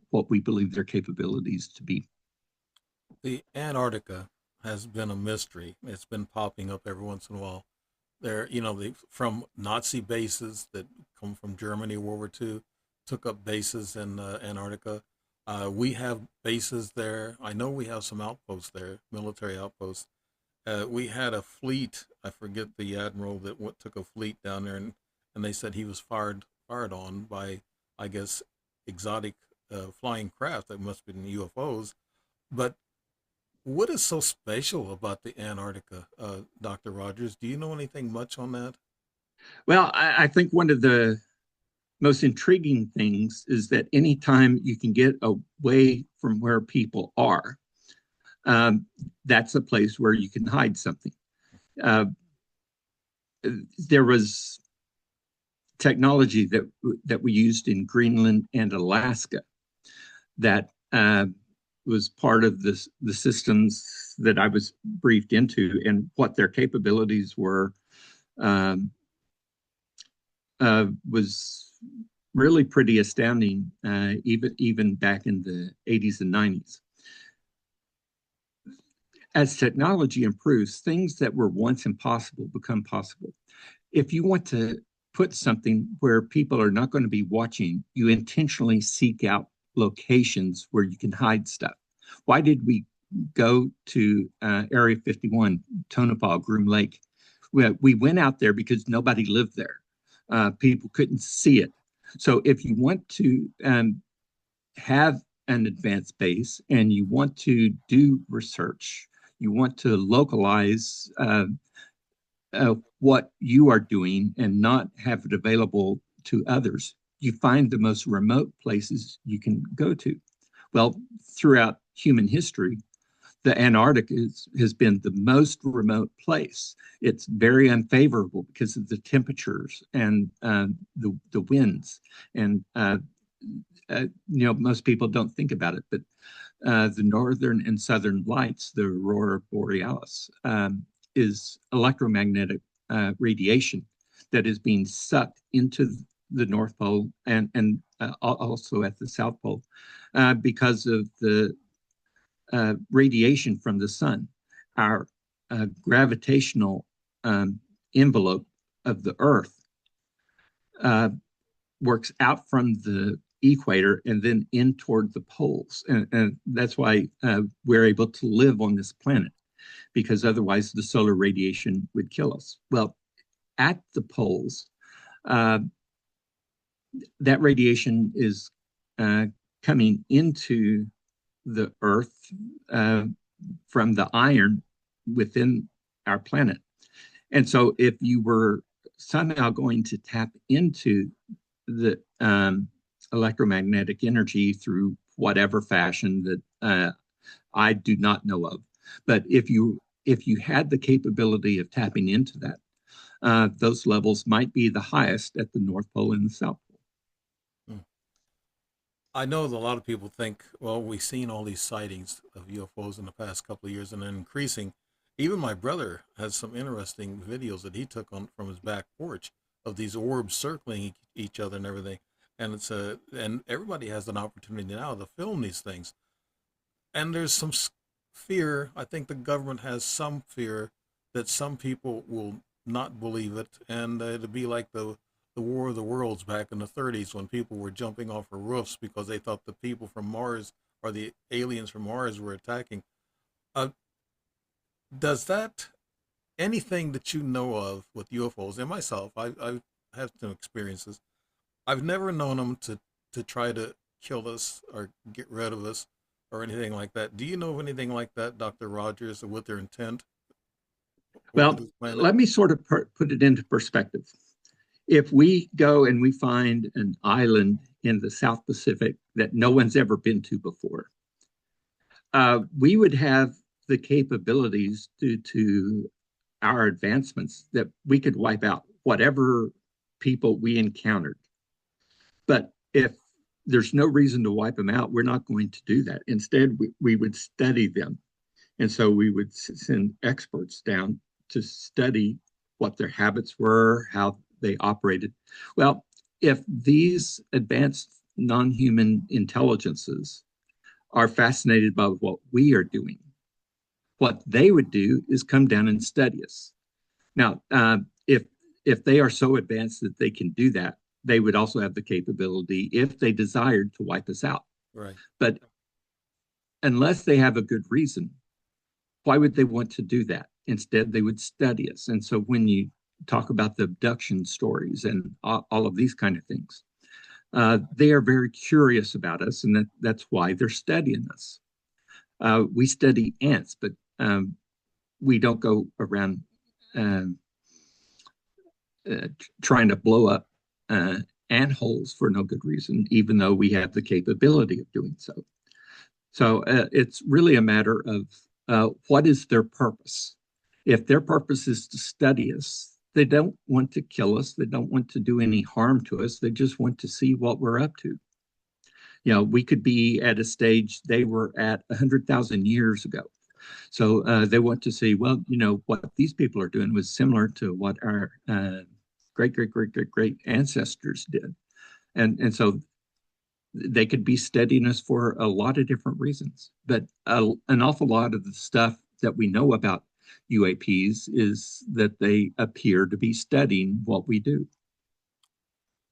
what we believe their capabilities to be. The Antarctica has been a mystery. It's been popping up every once in a while. From Nazi bases that come from Germany, World War II, took up bases in Antarctica. We have bases there. I know we have some outposts there, military outposts. We had a fleet. I forget the admiral that took a fleet down there, and they said he was fired on by, I guess, exotic flying craft. That must have been UFOs. But what is so special about the Antarctica, Dr. Rogers? Do you know anything much on that? Well, I think one of the most intriguing things is that anytime you can get away from where people are, um, that's a place where you can hide something. Uh, there was technology that we used in Greenland and Alaska that was part of the systems that I was briefed into, and what their capabilities were was really pretty astounding, even back in the 80s and 90s. As technology improves, things that were once impossible become possible. If you want to put something where people are not going to be watching, you intentionally seek out locations where you can hide stuff. Why did we go to Area 51, Tonopah, Groom Lake? We went out there because nobody lived there. People couldn't see it. So if you want to have an advanced base and you want to do research, you want to localize what you are doing and not have it available to others, you find the most remote places you can go to. Well, throughout human history, the Antarctic has been the most remote place. It's very unfavorable because of the temperatures and the winds. And, most people don't think about it, but the northern and southern lights, the aurora borealis, is electromagnetic radiation that is being sucked into the North Pole and also at the South Pole because of the radiation from the sun. Our gravitational envelope of the Earth works out from the equator and then in toward the poles. And that's why we're able to live on this planet, because otherwise the solar radiation would kill us. Well, at the poles, that radiation is coming into the Earth from the iron within our planet. And so if you were somehow going to tap into the electromagnetic energy through whatever fashion that I do not know of, but if you had the capability of tapping into that, those levels might be the highest at the North Pole and the South Pole. Hmm. I know that a lot of people think, well, we've seen all these sightings of UFOs in the past couple of years and they're increasing. Even my brother has some interesting videos that he took on from his back porch of these orbs circling each other and everything. And and everybody has an opportunity now to film these things. And there's some fear. I think the government has some fear that some people will not believe it, and it'll be like the War of the Worlds back in the 30s when people were jumping off of roofs because they thought the people from Mars or the aliens from Mars were attacking. Uh, does that anything that you know of with UFOs and myself? I have some experiences. I've never known them to try to kill us or get rid of us or anything like that. Do you know of anything like that, Dr. Rogers, or with their intent over Well, this planet? let me sort of put it into perspective. If we go and we find an island in the South Pacific that no one's ever been to before, we would have the capabilities due to our advancements that we could wipe out whatever people we encountered. But if there's no reason to wipe them out, we're not going to do that. Instead, we would study them. And so we would send experts down to study what their habits were, how they operated. Well, if these advanced non human intelligences are fascinated by what we are doing, what they would do is come down and study us. Now, if they are so advanced that they can do that, they would also have the capability, if they desired, to wipe us out. Right. But unless they have a good reason, why would they want to do that? Instead, they would study us. And so when you talk about the abduction stories and all of these kind of things, they are very curious about us, and that's why they're studying us. We study ants, but we don't go around uh, trying to blow up ant holes for no good reason, even though we have the capability of doing so. So it's really a matter of what is their purpose. If their purpose is to study us, they don't want to kill us. They don't want to do any harm to us. They just want to see what we're up to. You know, we could be at a stage they were at 100,000 years ago. So they want to see, well, you know, what these people are doing was similar to what our great ancestors did. And so they could be studying us for a lot of different reasons. But an awful lot of the stuff that we know about UAPs is that they appear to be studying what we do.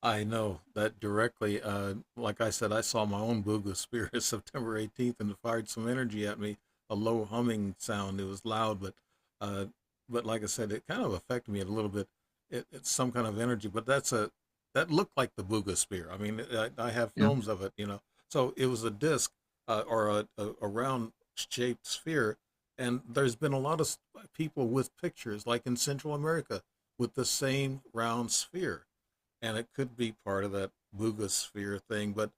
I know that directly. Like I said, I saw my own Buga Sphere September 18th, and it fired some energy at me. A low humming sound. It was loud, uh, but like I said, it kind of affected me a little bit. It's some kind of energy, but that looked like the Buga Sphere. I mean, I have Yeah. films of it, you know. So it was a disc or a round shaped sphere, and there's been a lot of people with pictures, like in Central America, with the same round sphere, and it could be part of that Buga sphere thing. But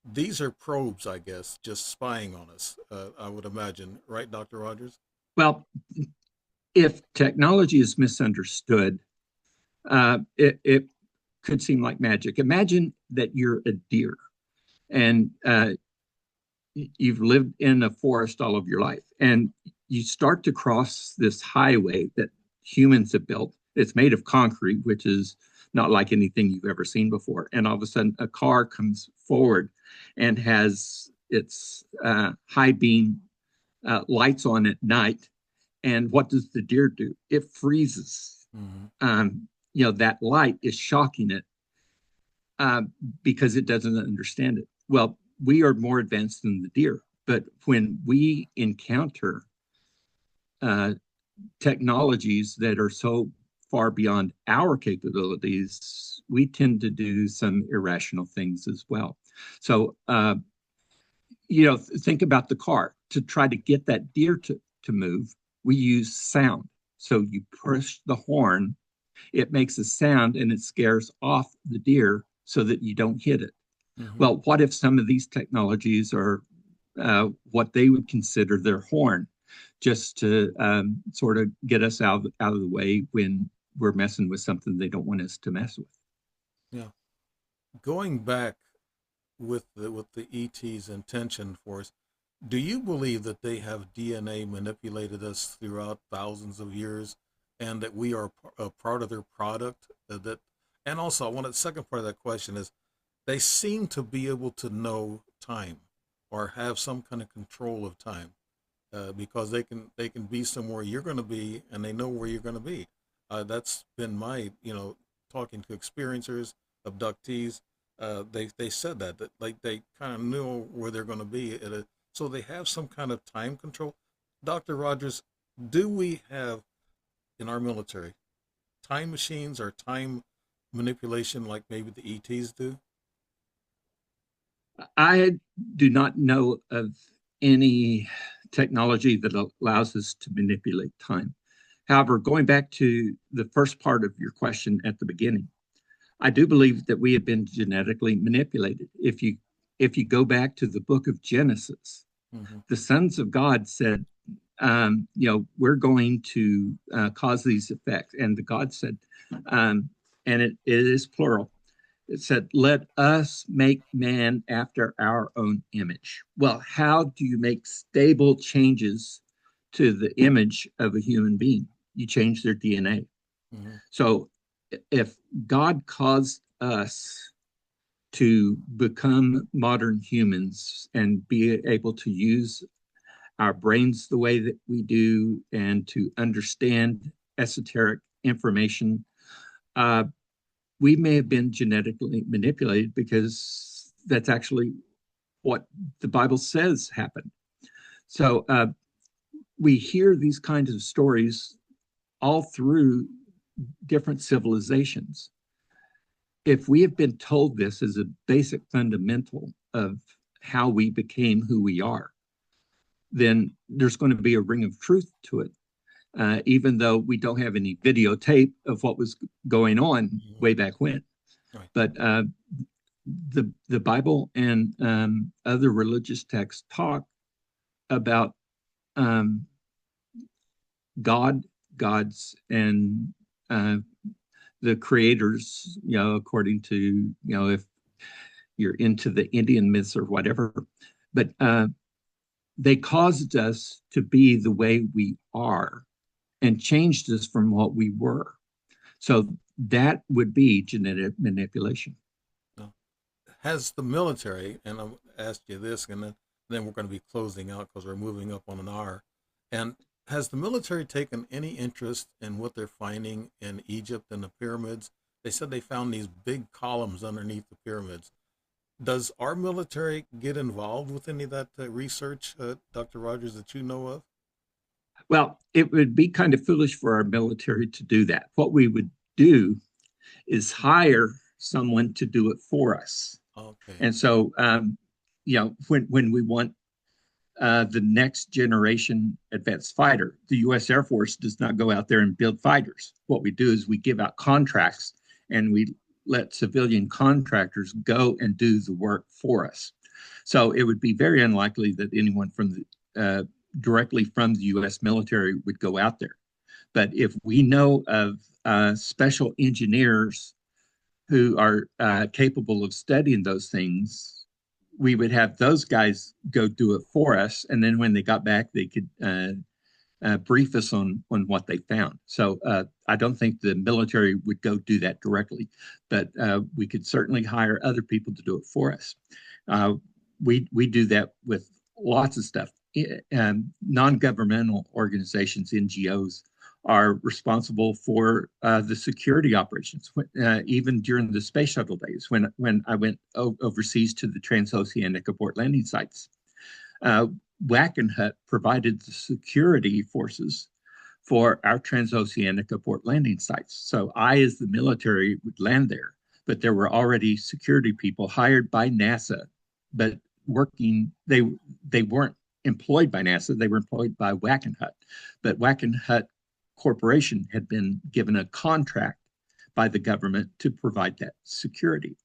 these are probes, I guess, just spying on us. I would imagine, right, Dr. Rogers? Well, if technology is misunderstood, it could seem like magic. Imagine that you're a deer and you've lived in a forest all of your life, and you start to cross this highway that humans have built. It's made of concrete, which is not like anything you've ever seen before. And all of a sudden, a car comes forward and has its high beam lights on at night. And what does the deer do? It freezes. Mm-hmm. You know, that light is shocking it uh, because it doesn't understand it. Well, we are more advanced than the deer, but when we encounter uh, technologies that are so far beyond our capabilities, we tend to do some irrational things as well. So, you know, think about the car. To try to get that deer to move, we use sound. So you push the horn, it makes a sound and it scares off the deer so that you don't hit it. Mm-hmm. Well, what if some of these technologies are what they would consider their horn, just to sort of get us out of the way when we're messing with something they don't want us to mess with? Yeah. Going back with the ET's intention for us, do you believe that they have DNA manipulated us throughout thousands of years, and that we are a part of their product? That, and also, I want the second part of that question is, they seem to be able to know time, or have some kind of control of time, because they can be somewhere you're going to be, and they know where you're going to be. That's been my, talking to experiencers, abductees. They said that like they kind of knew where they're going to be so they have some kind of time control. Dr. Rogers, do we have in our military time machines or time manipulation like maybe the ETs do? I do not know of any technology that allows us to manipulate time. However, going back to the first part of your question at the beginning, I do believe that we have been genetically manipulated. If you go back to the book of Genesis, Mm-hmm. the sons of God said, we're going to cause these effects, and the God said, and it is plural. It said, "Let us make man after our own image." Well, how do you make stable changes to the image of a human being? You change their DNA. Mm-hmm. So if God caused us to become modern humans and be able to use our brains the way that we do and to understand esoteric information, uh, we may have been genetically manipulated because that's actually what the Bible says happened. So we hear these kinds of stories all through different civilizations. If we have been told this as a basic fundamental of how we became who we are, then there's going to be a ring of truth to it. Even though we don't have any videotape of what was going on Mm-hmm. way back when. Right. But the Bible and other religious texts talk about um, God, gods, and uh, the creators. According to if you're into the Indian myths or whatever, but they caused us to be the way we are and changed us from what we were. So that would be genetic manipulation. No. Has the military, and I'll ask you this, and then we're going to be closing out because we're moving up on an hour. And has the military taken any interest in what they're finding in Egypt and the pyramids? They said they found these big columns underneath the pyramids. Does our military get involved with any of that research, Dr. Rogers, that you know of? Well, it would be kind of foolish for our military to do that. What we would do is hire someone to do it for us. Okay. And so, when we want the next generation advanced fighter, the U.S. Air Force does not go out there and build fighters. What we do is we give out contracts and we let civilian contractors go and do the work for us. So it would be very unlikely that anyone from directly from the U.S. military would go out there. But if we know of special engineers who are capable of studying those things, we would have those guys go do it for us. And then when they got back, they could brief us on what they found. So I don't think the military would go do that directly, but we could certainly hire other people to do it for us. We do that with lots of stuff. Non-governmental organizations, NGOs, are responsible for the security operations. Even during the space shuttle days, when I went overseas to the transoceanic abort landing sites, Wackenhut provided the security forces for our transoceanic abort landing sites. So I, as the military, would land there, but there were already security people hired by NASA, but working. They weren't employed by NASA. They were employed by Wackenhut, but Wackenhut corporation had been given a contract by the government to provide that security.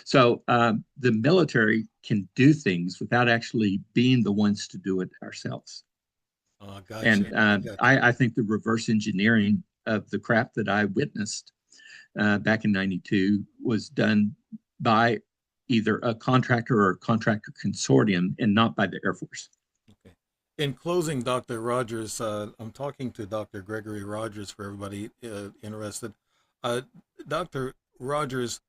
So the military can do things without actually being the ones to do it ourselves. Gotcha. And Gotcha. I think the reverse engineering of the crap that I witnessed back in 92 was done by either a contractor or a contractor consortium and not by the Air Force. Okay. In closing, Dr. Rogers, I'm talking to Dr. Gregory Rogers for everybody interested. Uh, Dr. Rogers,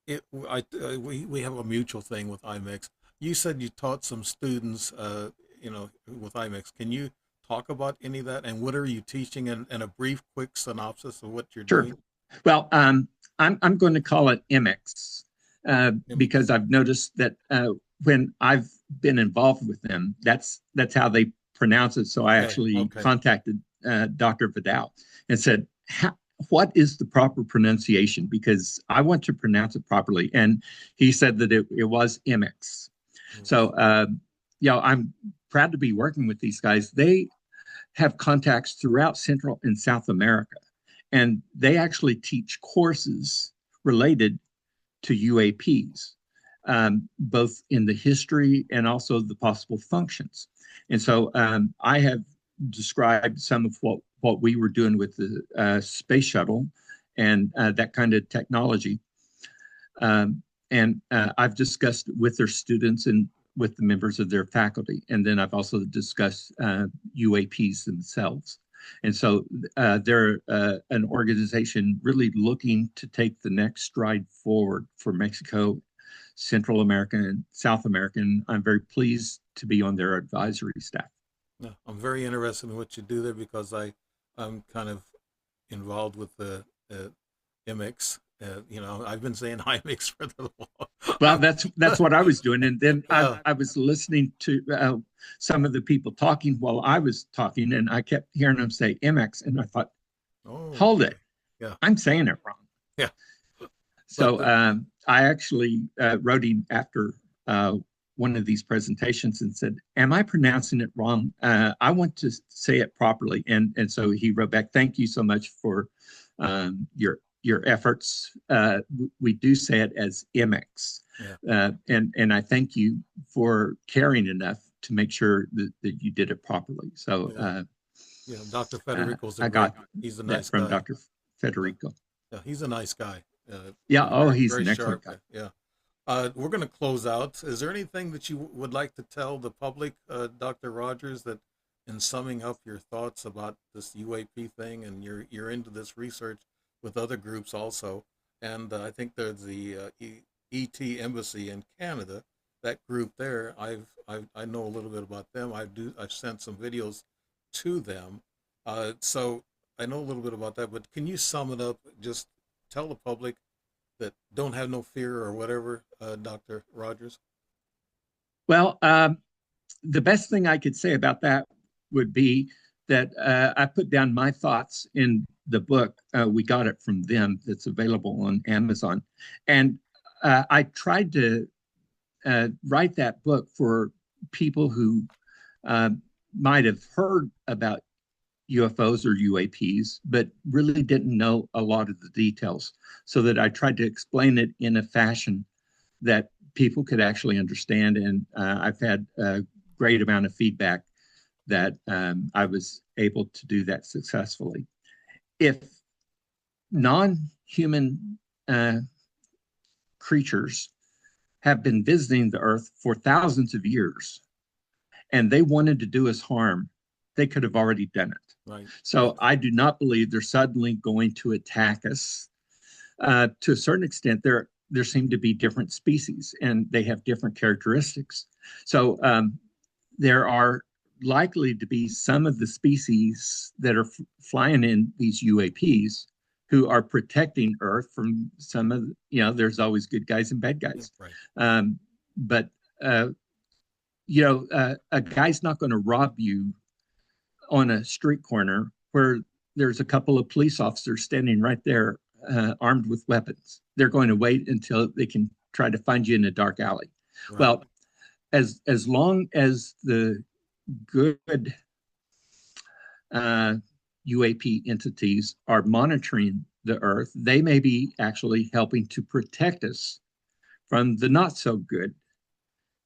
we have a mutual thing with IMIX. You said you taught some students, with IMIX. Can you talk about any of that, and what are you teaching, and a brief, quick synopsis of what you're Sure. doing? Well, I'm going to call it IMIX IMIX. because I've noticed that when I've been involved with them, that's how they pronounce it. So I Okay. actually Okay. contacted Dr. Vidal and said, what is the proper pronunciation? Because I want to pronounce it properly. And he said that it was IMIX. IMIX. So, I'm proud to be working with these guys. They have contacts throughout Central and South America, and they actually teach courses related to UAPs, both in the history and also the possible functions. And so I have described some of what we were doing with the space shuttle and that kind of technology. And I've discussed with their students and with the members of their faculty. And then I've also discussed UAPs themselves. And so they're an organization really looking to take the next stride forward for Mexico, Central America, and South America. And I'm very pleased to be on their advisory staff. Yeah, I'm very interested in what you do there because I'm kind of involved with the IMIX. I've been saying IMIX for the Well, long. that's what I was doing, and then Yeah. I was listening to some of the people talking while I was talking, and I kept hearing them say MX, and I thought, Oh, hold okay. it, Yeah. I'm saying it wrong. Yeah. But So I actually wrote him after one of these presentations and said, "Am I pronouncing it wrong? I want to say it properly." And so he wrote back, "Thank you so much for your efforts. We do say it as IMIX, yeah. and I thank you for caring enough to make sure that you did it properly." So Yeah. Yeah. Dr. Federico's a I great. got He's a that nice from guy. Dr. Yeah. Federico. Yeah. He's a nice guy. Yeah, oh, Very, he's very an excellent sharp guy. guy. Yeah. We're going to close out. Is there anything that you would like to tell the public, Dr. Rogers, that in summing up your thoughts about this UAP thing, and you're into this research with other groups also, and I think there's the ET Embassy in Canada, that group there. I know a little bit about them. I've sent some videos to them, so I know a little bit about that. But can you sum it up? Just tell the public that don't have no fear or whatever, Dr. Rogers? Well, the best thing I could say about that would be that I put down my thoughts in the book. We got it from them, that's available on Amazon. And I tried to write that book for people who uh, might have heard about UFOs or UAPs, but really didn't know a lot of the details, so that I tried to explain it in a fashion that people could actually understand. And I've had a great amount of feedback that I was able to do that successfully. If non-human creatures have been visiting the Earth for thousands of years and they wanted to do us harm, they could have already done it. Right. So I do not believe they're suddenly going to attack us. To a certain extent, there seem to be different species and they have different characteristics. So there are likely to be some of the species that are flying in these UAPs who are protecting Earth from some of, there's always good guys and bad Yeah, guys. right. But, a guy's not going to rob you on a street corner where there's a couple of police officers standing right there armed with weapons. They're going to wait until they can try to find you in a dark alley. Right. Well, as long as the good UAP entities are monitoring the Earth, they may be actually helping to protect us from the not so good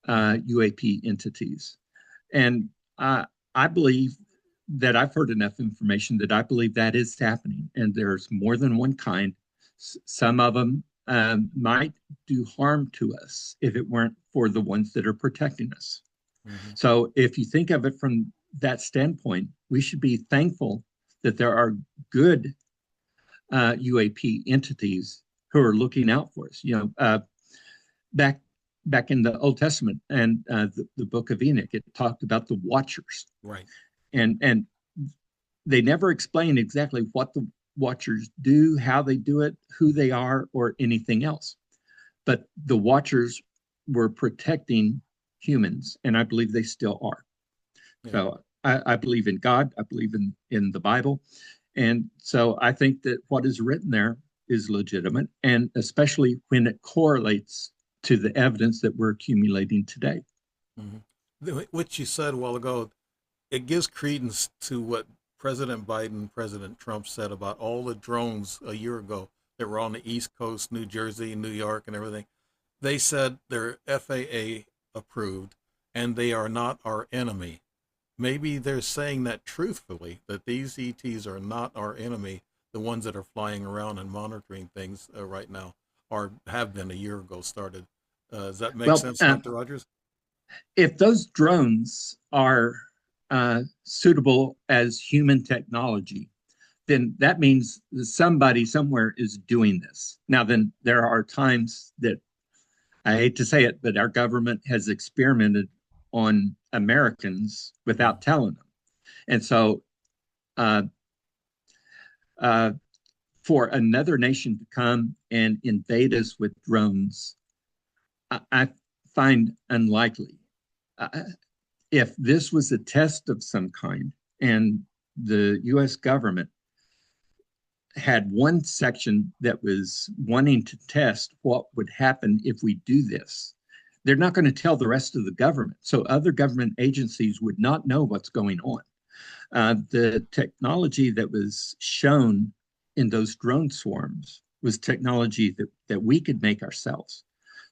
UAP entities. And I believe that I've heard enough information that I believe that is happening. And there's more than one kind. Some of them might do harm to us if it weren't for the ones that are protecting us. Mm-hmm. So if you think of it from that standpoint, we should be thankful that there are good UAP entities who are looking out for us. You know, back in the Old Testament and the book of Enoch, it talked about the watchers. Right. And they never explain exactly what the watchers do, how they do it, who they are, or anything else. But the watchers were protecting humans, and I believe they still are. Yeah. So I believe in God. I believe in the Bible. And so I think that what is written there is legitimate, and especially when it correlates to the evidence that we're accumulating today. Mm-hmm. Which you said a while ago, it gives credence to what President Biden, President Trump said about all the drones a year ago that were on the East Coast, New Jersey, New York, and everything. They said they're FAA approved and they are not our enemy. Maybe they're saying that truthfully, that these ETs are not our enemy, the ones that are flying around and monitoring things right now, or have been a year ago started. Does that make sense, Dr. Rogers? If those drones are suitable as human technology, then that means that somebody somewhere is doing this. Now, then there are times that, I hate to say it, but our government has experimented on Americans without telling them. And so for another nation to come and invade us with drones, I find unlikely. If this was a test of some kind and the US government had one section that was wanting to test what would happen if we do this, they're not going to tell the rest of the government. So other government agencies would not know what's going on. The technology that was shown in those drone swarms was technology that we could make ourselves.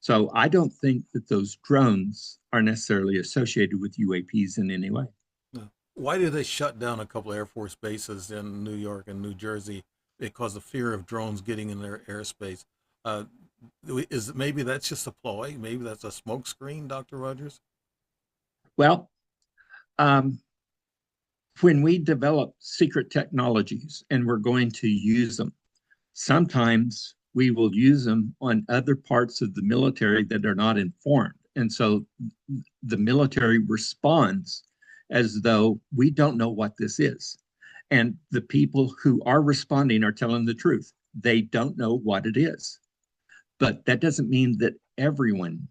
So I don't think that those drones are necessarily associated with UAPs in any way. Why did they shut down a couple of Air Force bases in New York and New Jersey? Because of fear of drones getting in their airspace. Maybe that's just a ploy? Maybe that's a smokescreen, Dr. Rogers? Well, when we develop secret technologies and we're going to use them, sometimes we will use them on other parts of the military that are not informed. And so the military responds as though we don't know what this is. And the people who are responding are telling the truth. They don't know what it is. But that doesn't mean that everyone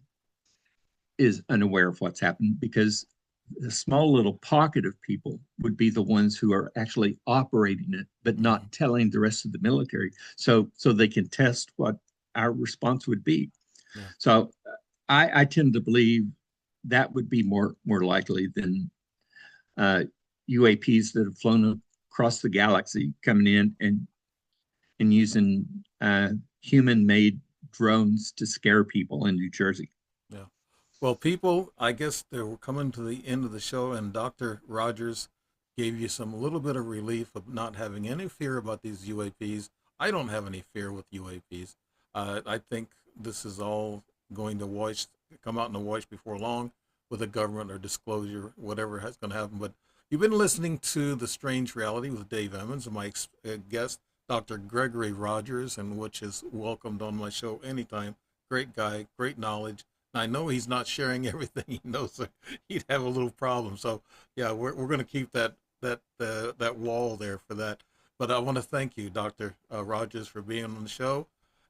is unaware of what's happened, because a small little pocket of people would be the ones who are actually operating it, but not telling the rest of the military, so they can test what our response would be. Yeah. So I tend to believe that would be more likely than UAPs that have flown across the galaxy coming in and using human-made drones to scare people in New Jersey. Yeah. Well, people, I guess we're coming to the end of the show, and Dr. Rogers gave you a little bit of relief of not having any fear about these UAPs. I don't have any fear with UAPs. I think this is all going to come out in the wash before long with the government or disclosure, whatever is going to happen. But you've been listening to The Strange Reality with Dave Emmons and my guest, Dr. Gregory Rogers, and which is welcomed on my show anytime. Great guy, great knowledge. I know he's not sharing everything he knows, so he'd have a little problem. So yeah, we're going to keep that wall there for that. But I want to thank you, Dr. Rogers, for being on the show,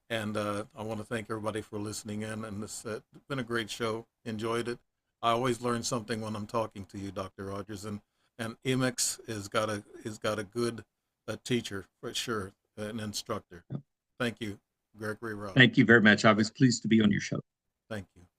and I want to thank everybody for listening in. And this has been a great show. Enjoyed it. I always learn something when I'm talking to you, Dr. Rogers, and IMIX has got a good teacher for sure, an instructor. Thank you, Gregory Rogers. Thank you very much. I was pleased to be on your show. Thank you.